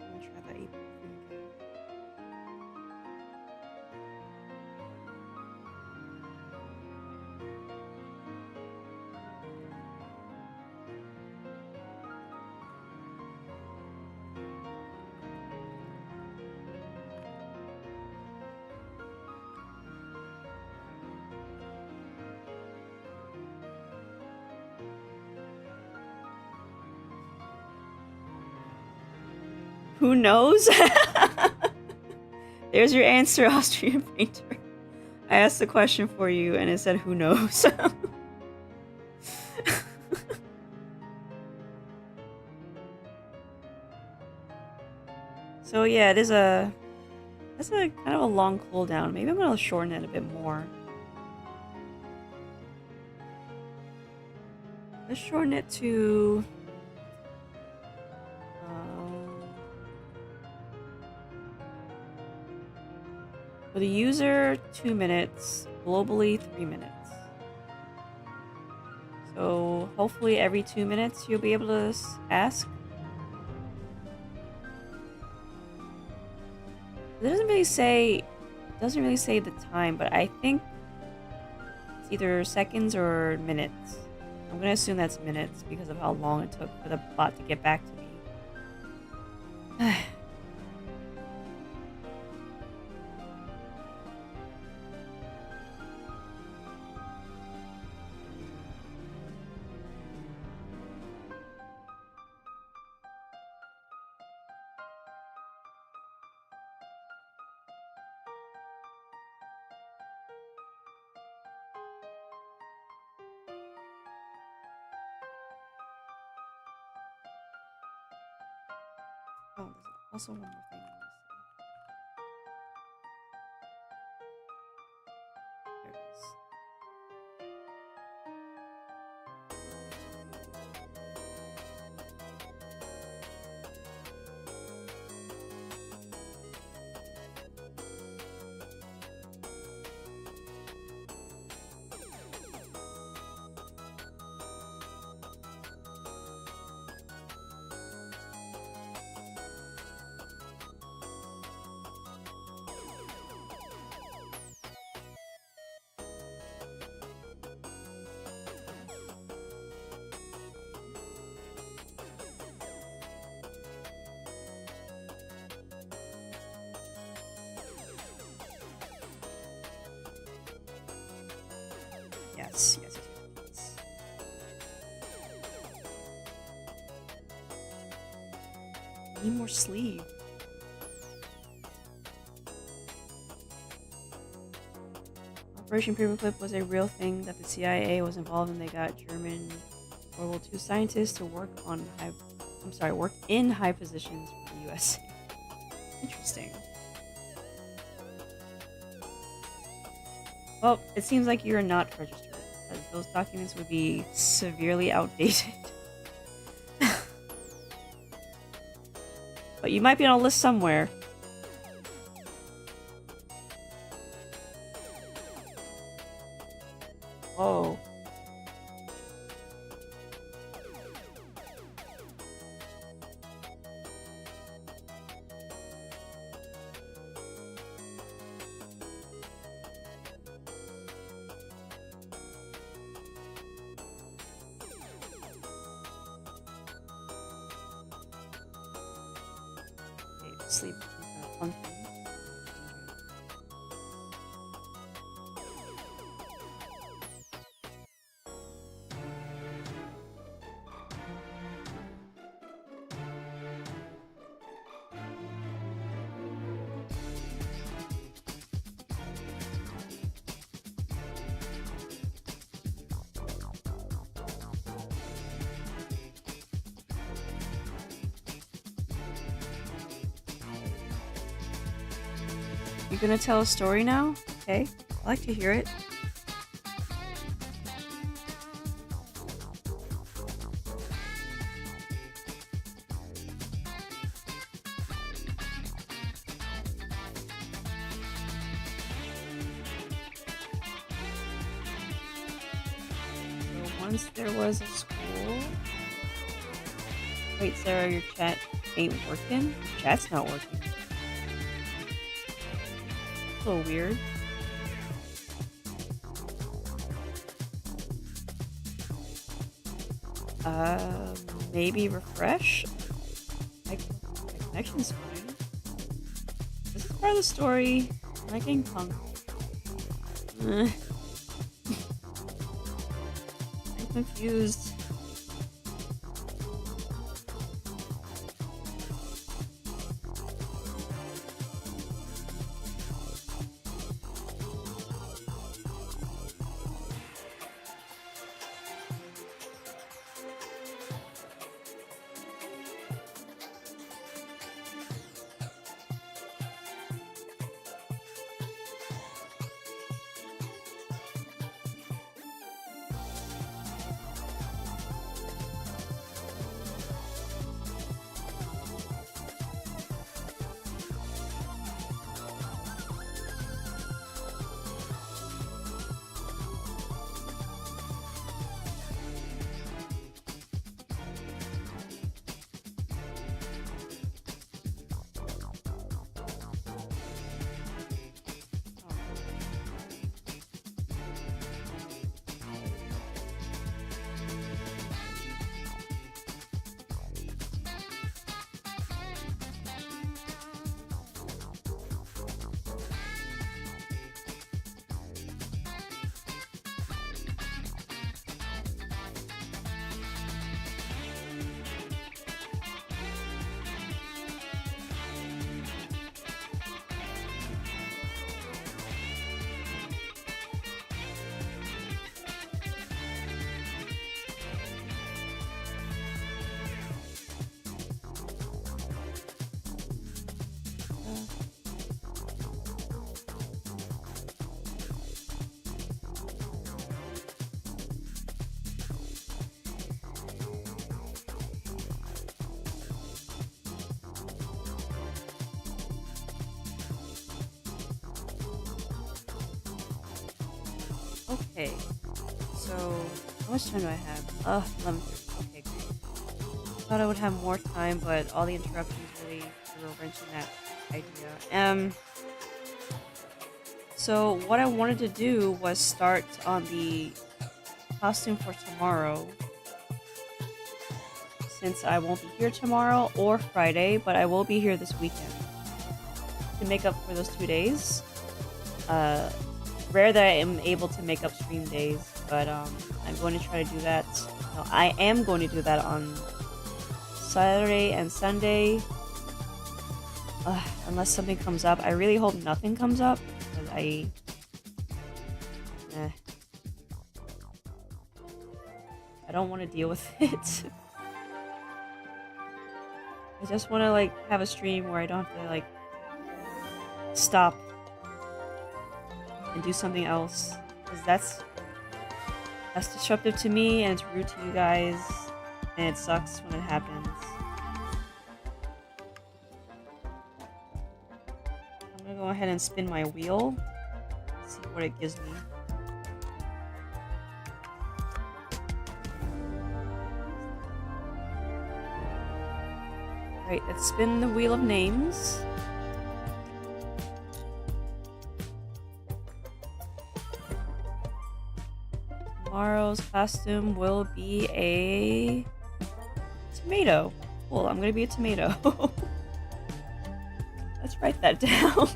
I'm gonna try that 8-ball thing again. Who knows? There's your answer, Austrian painter. I asked the question for you and it said, who knows? So yeah, that's a kind of a long cooldown. Maybe I'm gonna shorten it a bit more. Let's shorten it to for the user 2 minutes, globally 3 minutes. So hopefully every 2 minutes you'll be able to ask. It doesn't really say the time, but I think it's either seconds or minutes. I'm gonna assume that's minutes because of how long it took for the bot to get back to me. Oh, there's also one more thing. There it is. Yes, yes, yes, yes. Need more sleeve. Operation Paperclip was a real thing that the CIA was involved in. They got German World War II scientists to work in high positions for the US. Interesting. Well, it seems like you're not registered, as those documents would be severely outdated. But you might be on a list somewhere. Whoa. Sleep is kind of fun thing. You gonna tell a story now? Okay, I like to hear it. So once there was a school. Wait, Sarah, your chat ain't working? Your chat's not working. A little weird. Maybe refresh? My connection's fine. This is part of the story. I'm not getting punked. I'm confused. Okay, so how much time do I have? 11:30. Okay, great. Thought I would have more time, but all the interruptions really threw a wrench in that idea. So what I wanted to do was start on the costume for tomorrow, since I won't be here tomorrow or Friday, but I will be here this weekend to make up for those 2 days. Uh, Rare that I am able to make up stream days, but I'm going to try to do that. No, I am going to do that on Saturday and Sunday, unless something comes up. I really hope nothing comes up, because I don't want to deal with it. I just want to like have a stream where I don't have to like stop and do something else, because that's disruptive to me and it's rude to you guys, and it sucks when it happens. I'm gonna go ahead and spin my wheel, see what it gives me. Alright, let's spin the wheel of names. Tomorrow's costume will be a tomato. Cool, I'm gonna be a tomato. Let's write that down.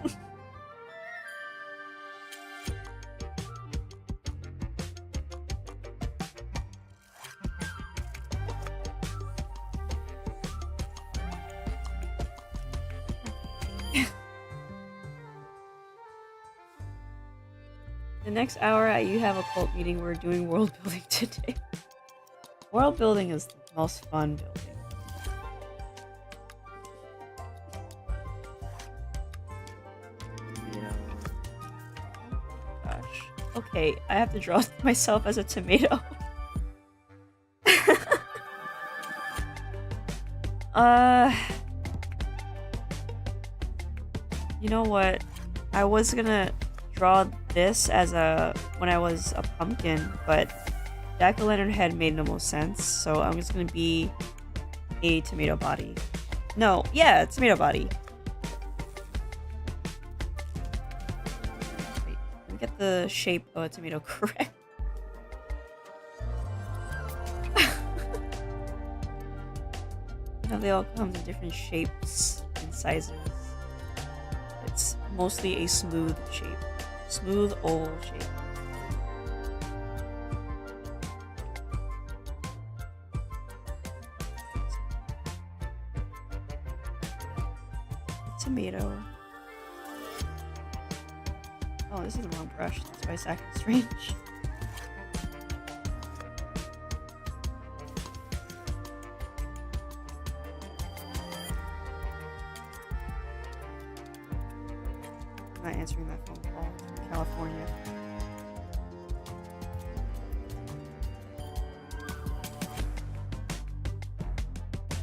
The next hour, you have a cult meeting. We're doing world building today. World building is the most fun building. Gosh. Okay, I have to draw myself as a tomato. You know what? I was gonna draw this as when I was a pumpkin, but jack-o'-lantern head made no more sense, so I'm just gonna be a tomato body. No, yeah, tomato body. Wait, let me get the shape of a tomato correct. You know, they all come in different shapes and sizes. It's mostly a smooth shape. Smooth oval shape. Tomato. Oh, this is the wrong brush. That's why it's acting strange. I'm not answering that phone call from California.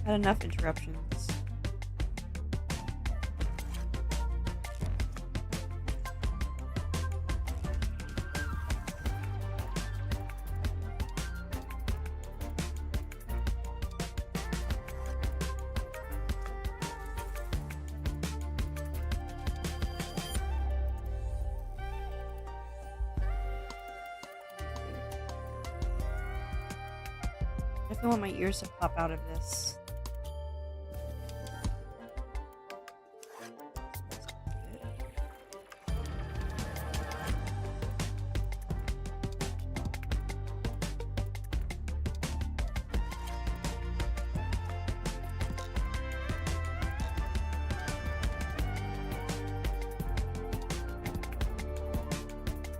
Had enough interruptions. I want my ears to pop out of this.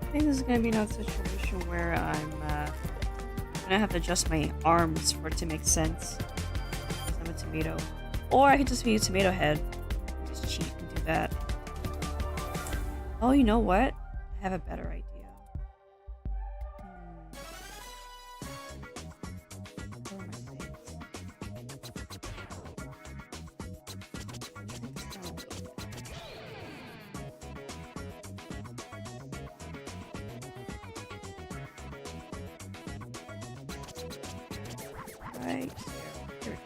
I think this is gonna be another situation where I'm gonna have to adjust my arms for it to make sense, because I'm a tomato. Or I could just be a tomato head. Just cheat and do that. Oh, you know what? I have a better idea. Where are my things? right there.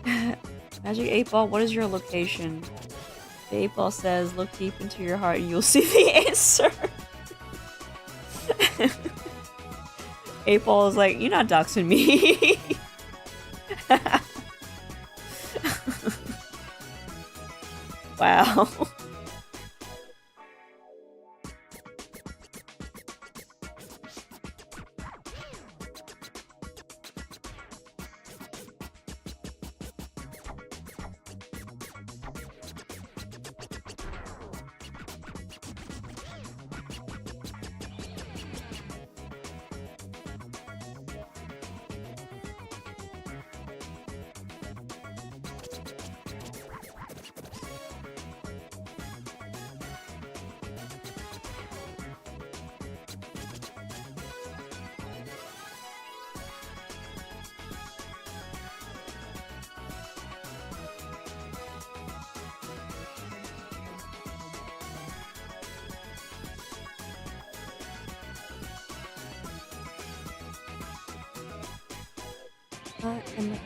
There we go. Magic 8 Ball, what is your location? The 8 Ball says, look deep into your heart and you'll see the answer. 8 Ball is like, you're not doxing me. Wow.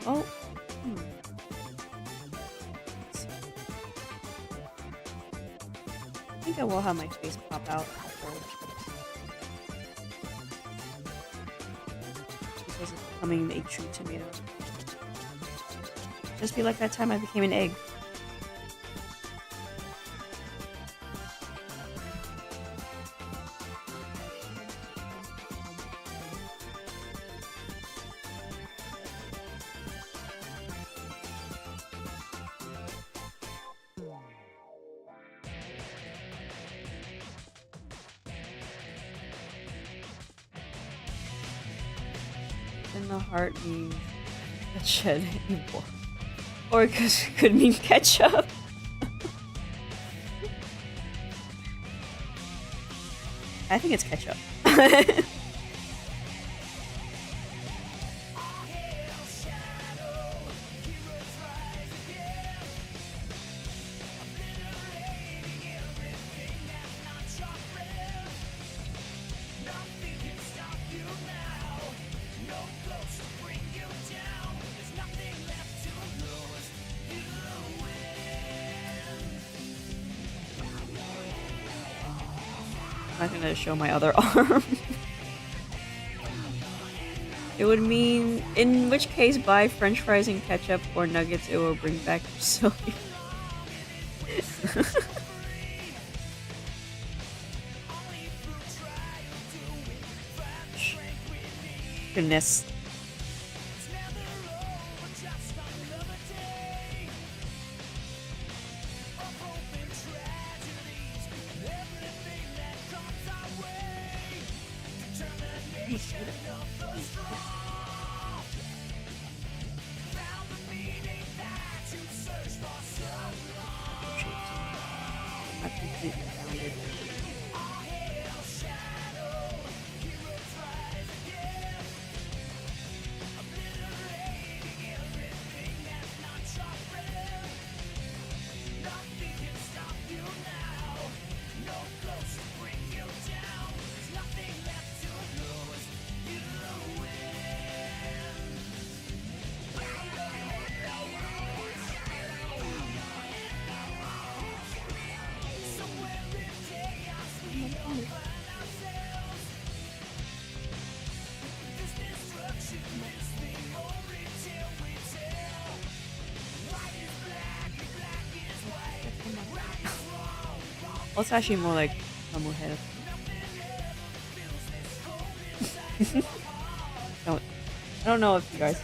Oh. I think I will have my face pop out because it's becoming a true tomato. Just be like that time I became an egg. In the heart means that shed evil. Or it could mean ketchup. I think it's ketchup. I'm not gonna show my other arm. It would mean, in which case, buy french fries and ketchup or nuggets, it will bring back your silly. Goodness. Well, it's actually more like a mujer. I don't know if you guys know.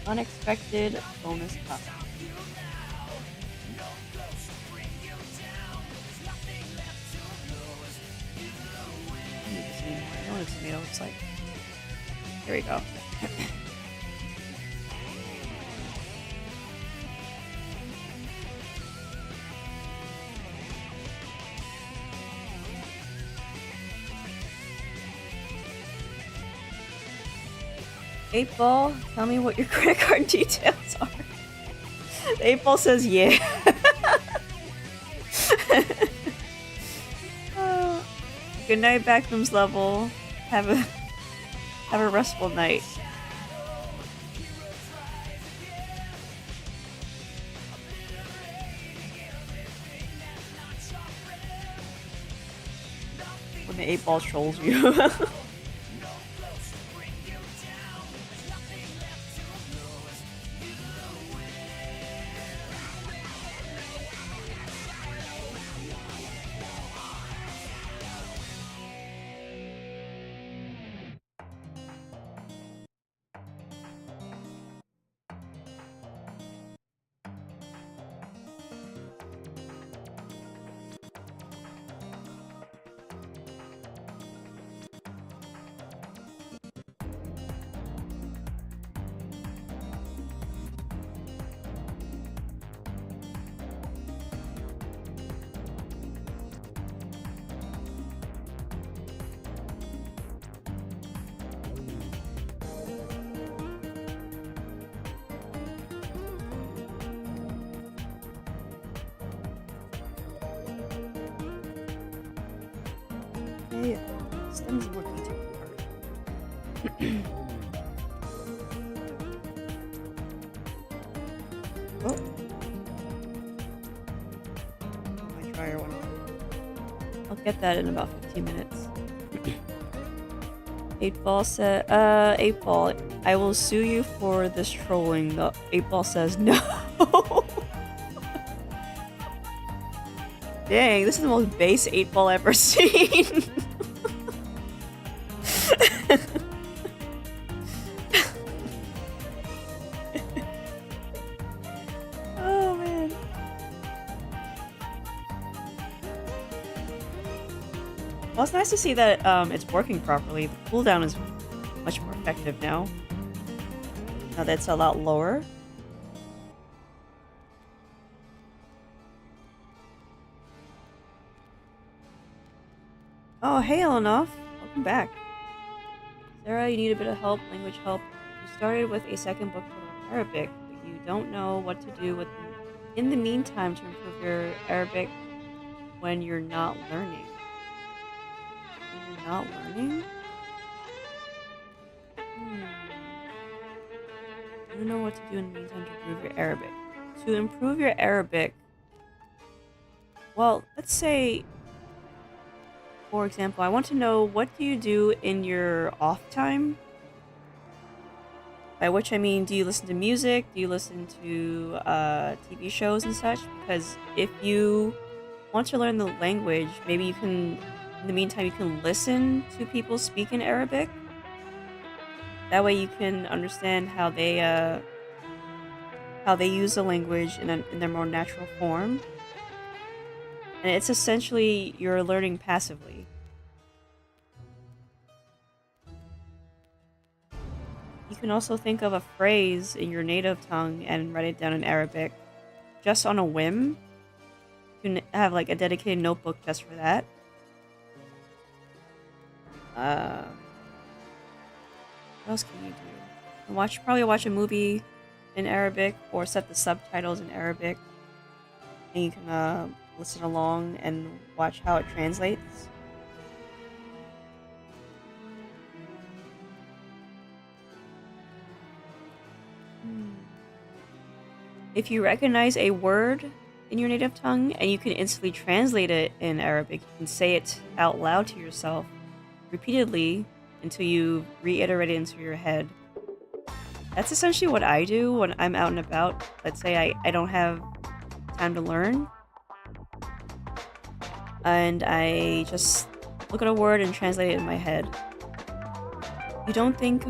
Unexpected bonus costume. I know what a tomato looks like. Here we go. 8 ball, tell me what your credit card details are. The 8 ball says yeah. Good night, Backrooms level. Have a restful night. When the 8 ball trolls you. Okay, systems working too hard. Oh. My dryer one. I'll get that in about 15 minutes. 8 ball said, 8 ball, I will sue you for this trolling. The 8 ball says no. Dang, this is the most base 8 ball I've ever seen. Oh man. Well, it's nice to see that it's working properly. The cooldown is much more effective now. Now that's a lot lower. Oh, hey, Elenoff. Welcome back. Sarah, you need a bit of help, language help. You started with a second book to learn Arabic, but you don't know what to do with in the meantime to improve your Arabic when you're not learning. When you're not learning? You don't know what to do in the meantime to improve your Arabic. To improve your Arabic, well, let's say, for example, I want to know, what do you do in your off time? By which I mean, do you listen to music? Do you listen to TV shows and such? Because if you want to learn the language, maybe you can, in the meantime, you can listen to people speak in Arabic. That way you can understand how they use the language in their more natural form. And it's essentially you're learning passively. You can also think of a phrase in your native tongue and write it down in Arabic just on a whim. You can have like a dedicated notebook just for that. What else can you do? Probably watch a movie in Arabic or set the subtitles in Arabic. And you can listen along and watch how it translates. If you recognize a word in your native tongue and you can instantly translate it in Arabic, you can say it out loud to yourself repeatedly until you reiterate it into your head. That's essentially what I do when I'm out and about. Let's say I don't have time to learn, and I just look at a word and translate it in my head. You don't think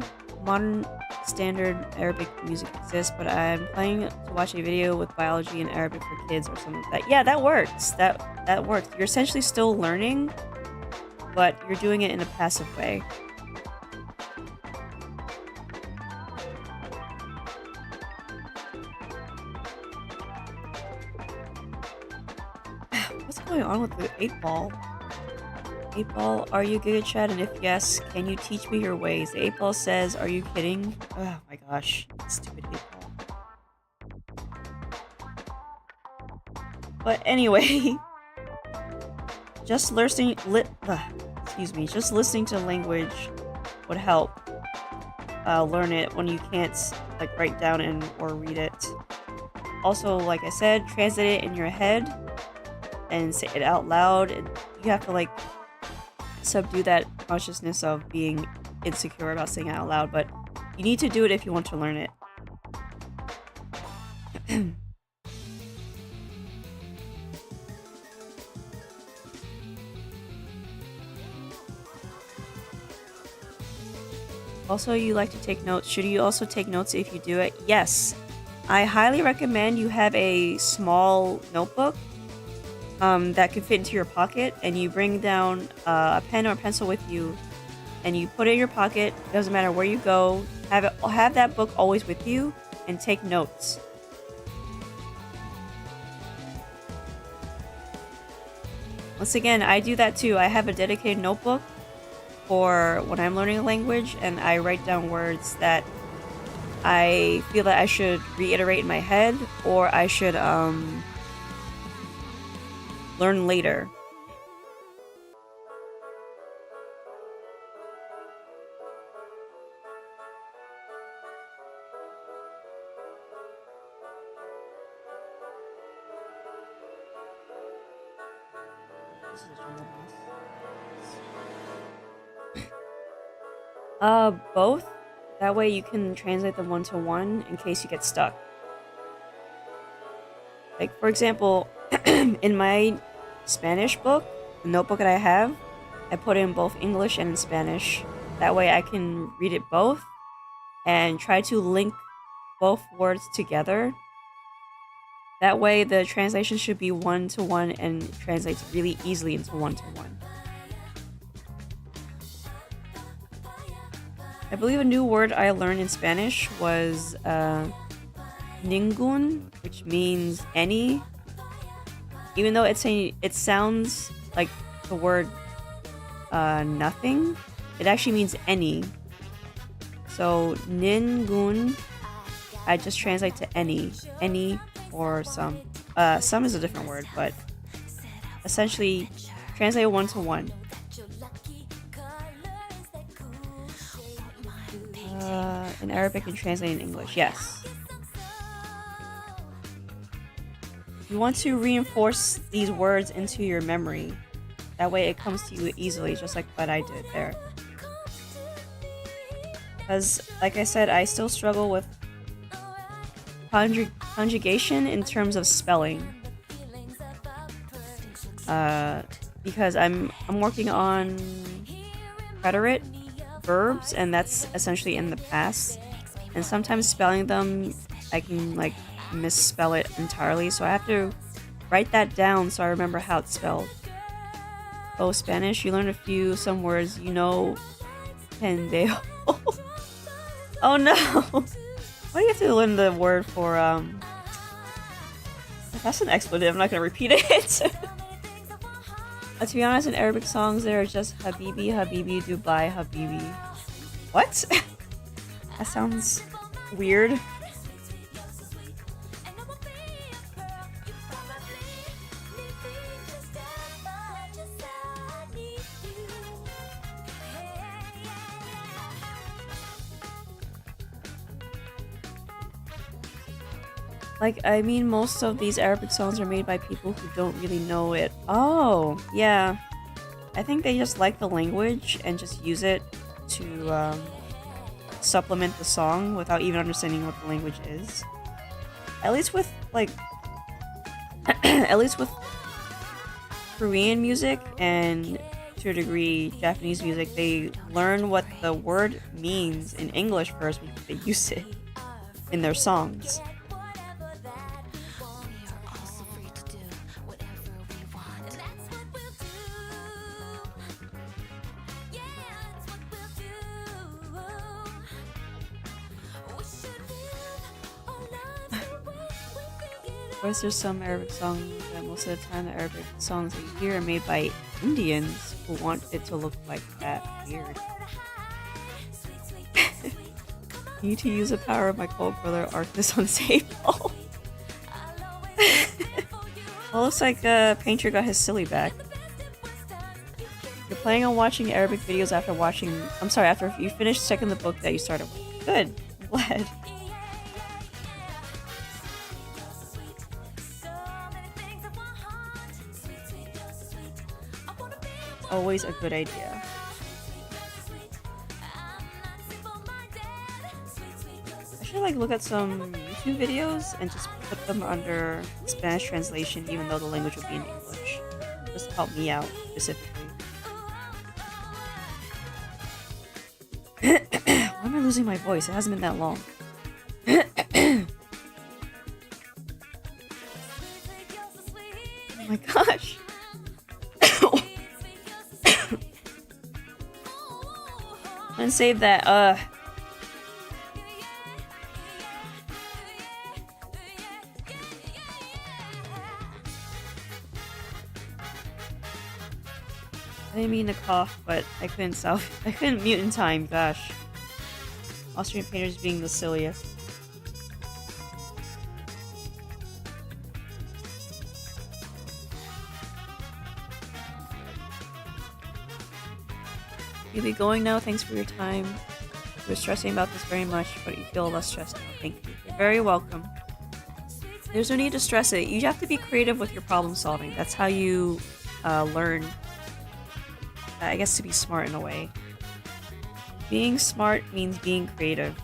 modern standard Arabic music exists, but I'm planning to watch a video with biology and Arabic for kids or something like that. Yeah, that works. That works. You're essentially still learning, but you're doing it in a passive way. What's going on with the 8 ball? 8 Ball, are you Giga Chad? And if yes, can you teach me your ways? The 8 Ball says, are you kidding? Oh my gosh, stupid 8 Ball. But anyway, just listening just listening to language would help learn it when you can't like write down and or read it. Also, like I said, translate it in your head and say it out loud. And you have to like subdue that consciousness of being insecure about saying it out loud, but you need to do it if you want to learn it. Also, you like to take notes. Should you also take notes if you do it? Yes. I highly recommend you have a small notebook that can fit into your pocket, and you bring down a pen or a pencil with you, and you put it in your pocket. Doesn't matter where you go. Have that book always with you, and take notes. Once again, I do that too. I have a dedicated notebook for when I'm learning a language, and I write down words that I feel that I should reiterate in my head, or I should learn later. Both. That way you can translate them one-to-one in case you get stuck. Like, for example, in my Spanish book, the notebook that I have, I put in both English and Spanish. That way I can read it both and try to link both words together. That way the translation should be one-to-one and translates really easily into one-to-one. I believe a new word I learned in Spanish was ningun, which means any. Even though it sounds like the word nothing, it actually means any. So ningun, I just translate to any or some. Some is a different word, but essentially translate one-to-one. In Arabic and translate in English, yes. You want to reinforce these words into your memory. That way it comes to you easily, just like what I did there. Because, like I said, I still struggle with conjugation in terms of spelling. Because I'm working on preterite verbs, and that's essentially in the past, and sometimes spelling them I can like misspell it entirely, so I have to write that down so I remember how it's spelled. Oh, Spanish, you learn some words, you know, pendejo. Oh no! Why do you have to learn the word for that's an expletive, I'm not gonna repeat it. To be honest, in Arabic songs, there are just Habibi, Habibi, Dubai, Habibi. What? That sounds weird. Like, I mean, most of these Arabic songs are made by people who don't really know it. Oh, yeah. I think they just like the language and just use it to supplement the song without even understanding what the language is. At least with, like, at least with Korean music and, to a degree, Japanese music, they learn what the word means in English first before they use it in their songs. Of course, there's some Arabic songs that most of the time the Arabic songs that you hear are made by Indians who want it to look like that. Weird. Need to use the power of my cold brother Arctis on table. Well, looks like Painter got his silly back. You're planning on watching Arabic videos after watching. I'm sorry, after you finish checking the book that you started with. Good. I'm glad. Always a good idea. I should like look at some YouTube videos and just put them under Spanish translation, even though the language will be in English, just to help me out specifically. Why am I losing my voice? It hasn't been that long. Oh my gosh. I'm gonna save that, I didn't mean to cough, but I couldn't mute in time, gosh. Austrian painters being the silliest. You'll be going now, thanks for your time. You were stressing about this very much, but you feel less stressed now, thank you. You're very welcome. There's no need to stress it. You have to be creative with your problem solving. That's how you learn, I guess, to be smart in a way. Being smart means being creative.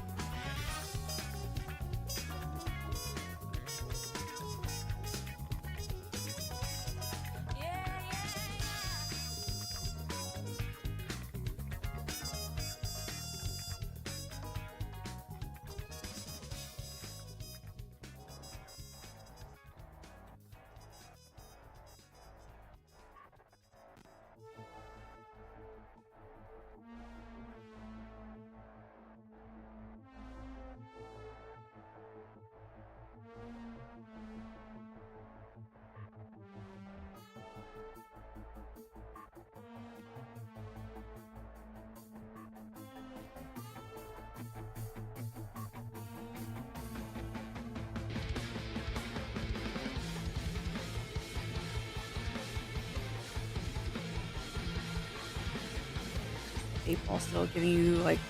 April still giving you like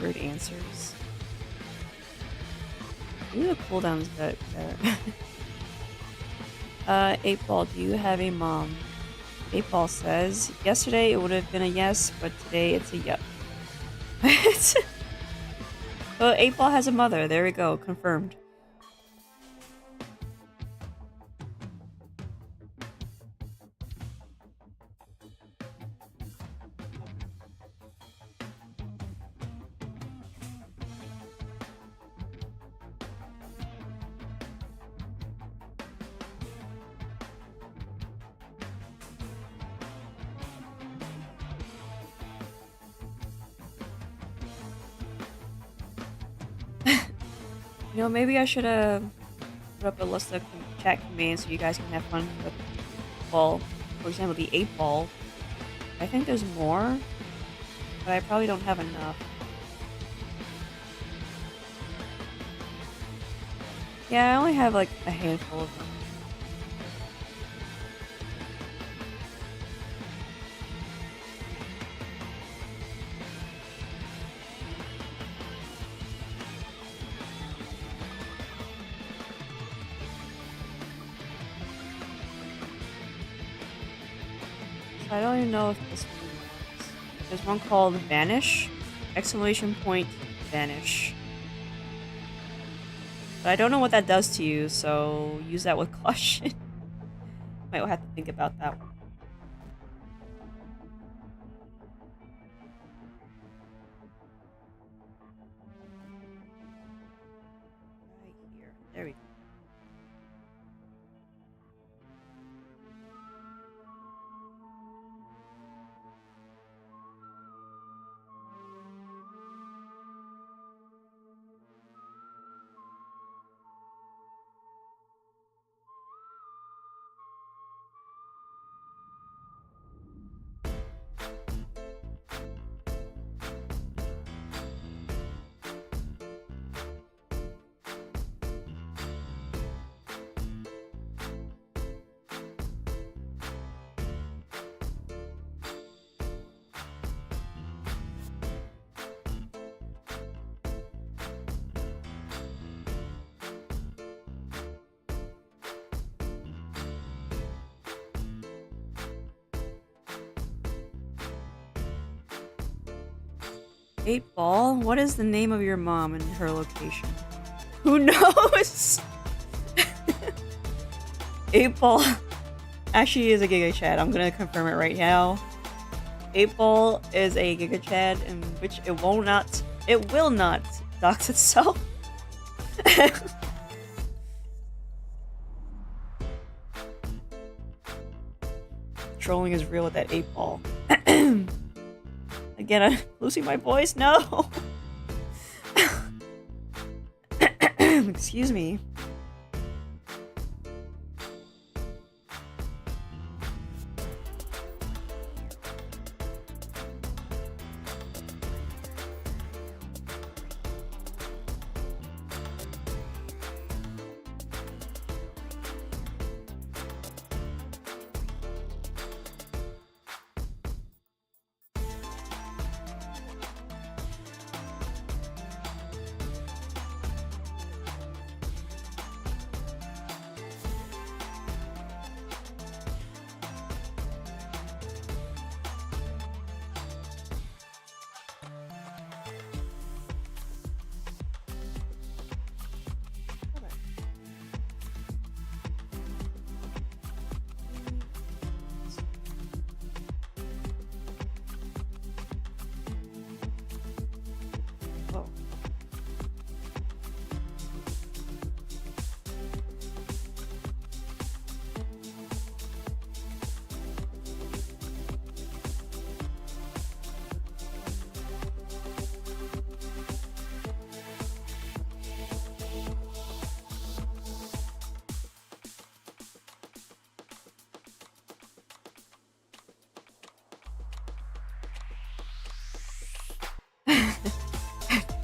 weird answers. Maybe the cooldown's better. April, do you have a mom? April says, yesterday it would have been a yes, but today it's a yup. Well, April has a mother. There we go. Confirmed. You know, maybe I should put up a list of chat commands so you guys can have fun with, well, for example, the 8-ball. I think there's more, but I probably don't have enough. Yeah, I only have like a handful of them. I don't even know if this one works. There's one called Vanish! Exclamation point Vanish. But I don't know what that does to you, so use that with caution. Might have to think about that one. Right here. There we go. 8 Ball? What is the name of your mom and her location? Who knows? 8 Ball actually is a Giga Chad. I'm gonna confirm it right now. 8 Ball is a Giga Chad in which it will not dox itself. Trolling is real with that 8 Ball. Again, I'm losing my voice. No. Excuse me.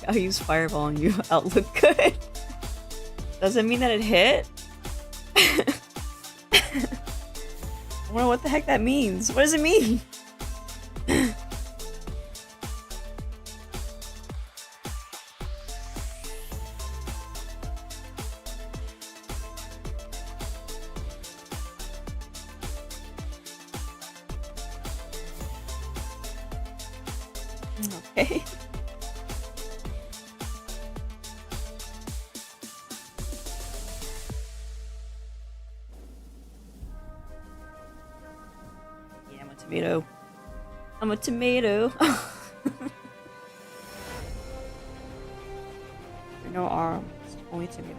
I'll use Fireball on you. Outlook good. Does it mean that it hit? I wonder what the heck that means. What does it mean? Okay. Yeah, I'm a tomato. I'm a tomato. No arms, only tomato.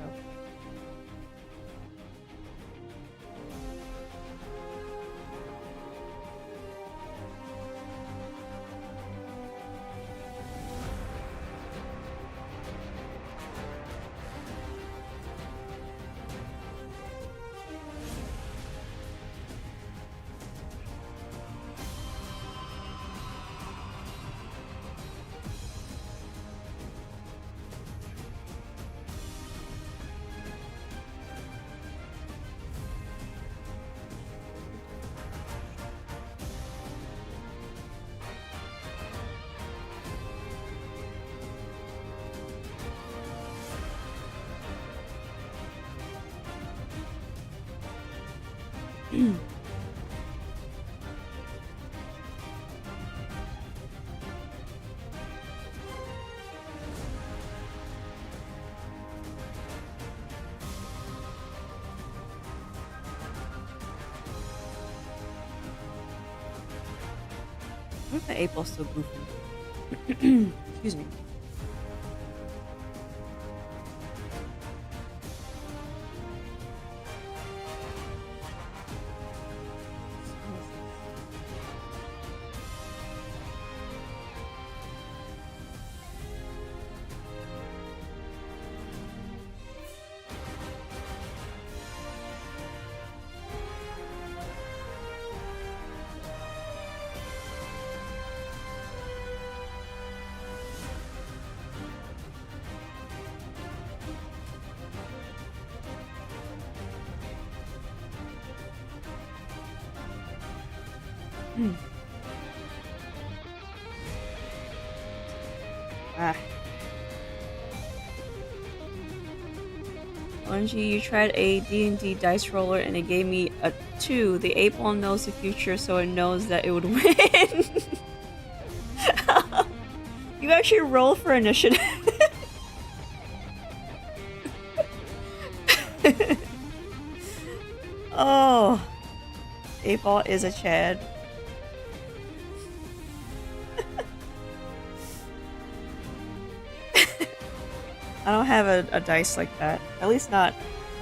I wonder if the 8 Ball's still goofy. Excuse me. Ah. OMG, you tried a D&D dice roller and it gave me a 2. The 8 Ball knows the future, so it knows that it would win. You actually roll for initiative. Oh, 8-ball is a Chad. I don't have a dice like that. At least not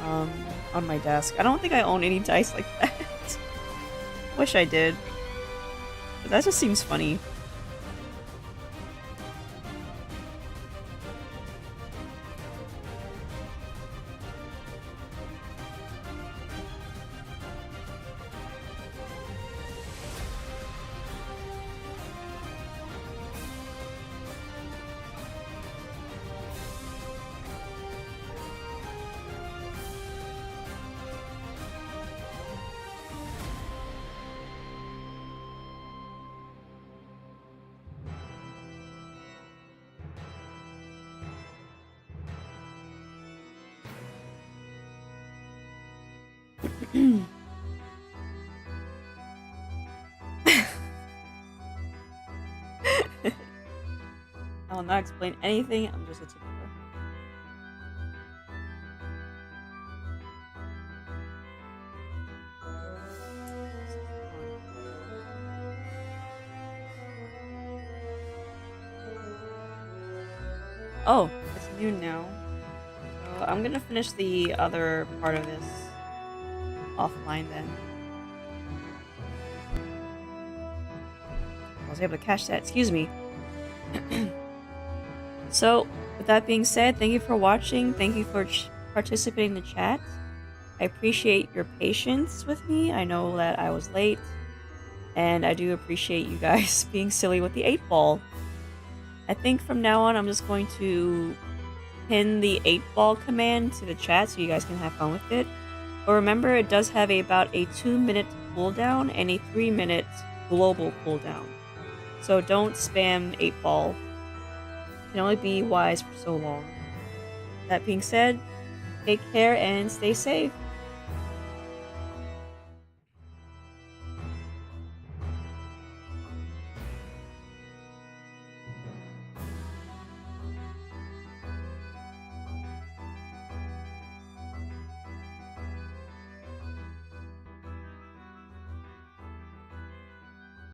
on my desk. I don't think I own any dice like that. Wish I did. But that just seems funny. I will not explain anything. I'm just a typical. Oh, it's noon now. So I'm gonna finish the other part of this offline then. I was able to catch that. Excuse me. So, with that being said, thank you for watching. Thank you for participating in the chat. I appreciate your patience with me. I know that I was late. And I do appreciate you guys being silly with the 8-ball. I think from now on, I'm just going to pin the 8-ball command to the chat so you guys can have fun with it. But remember, it does have about a 2-minute cooldown and a 3-minute global cooldown. So don't spam 8-ball. It can only be wise for so long. That being said, take care and stay safe.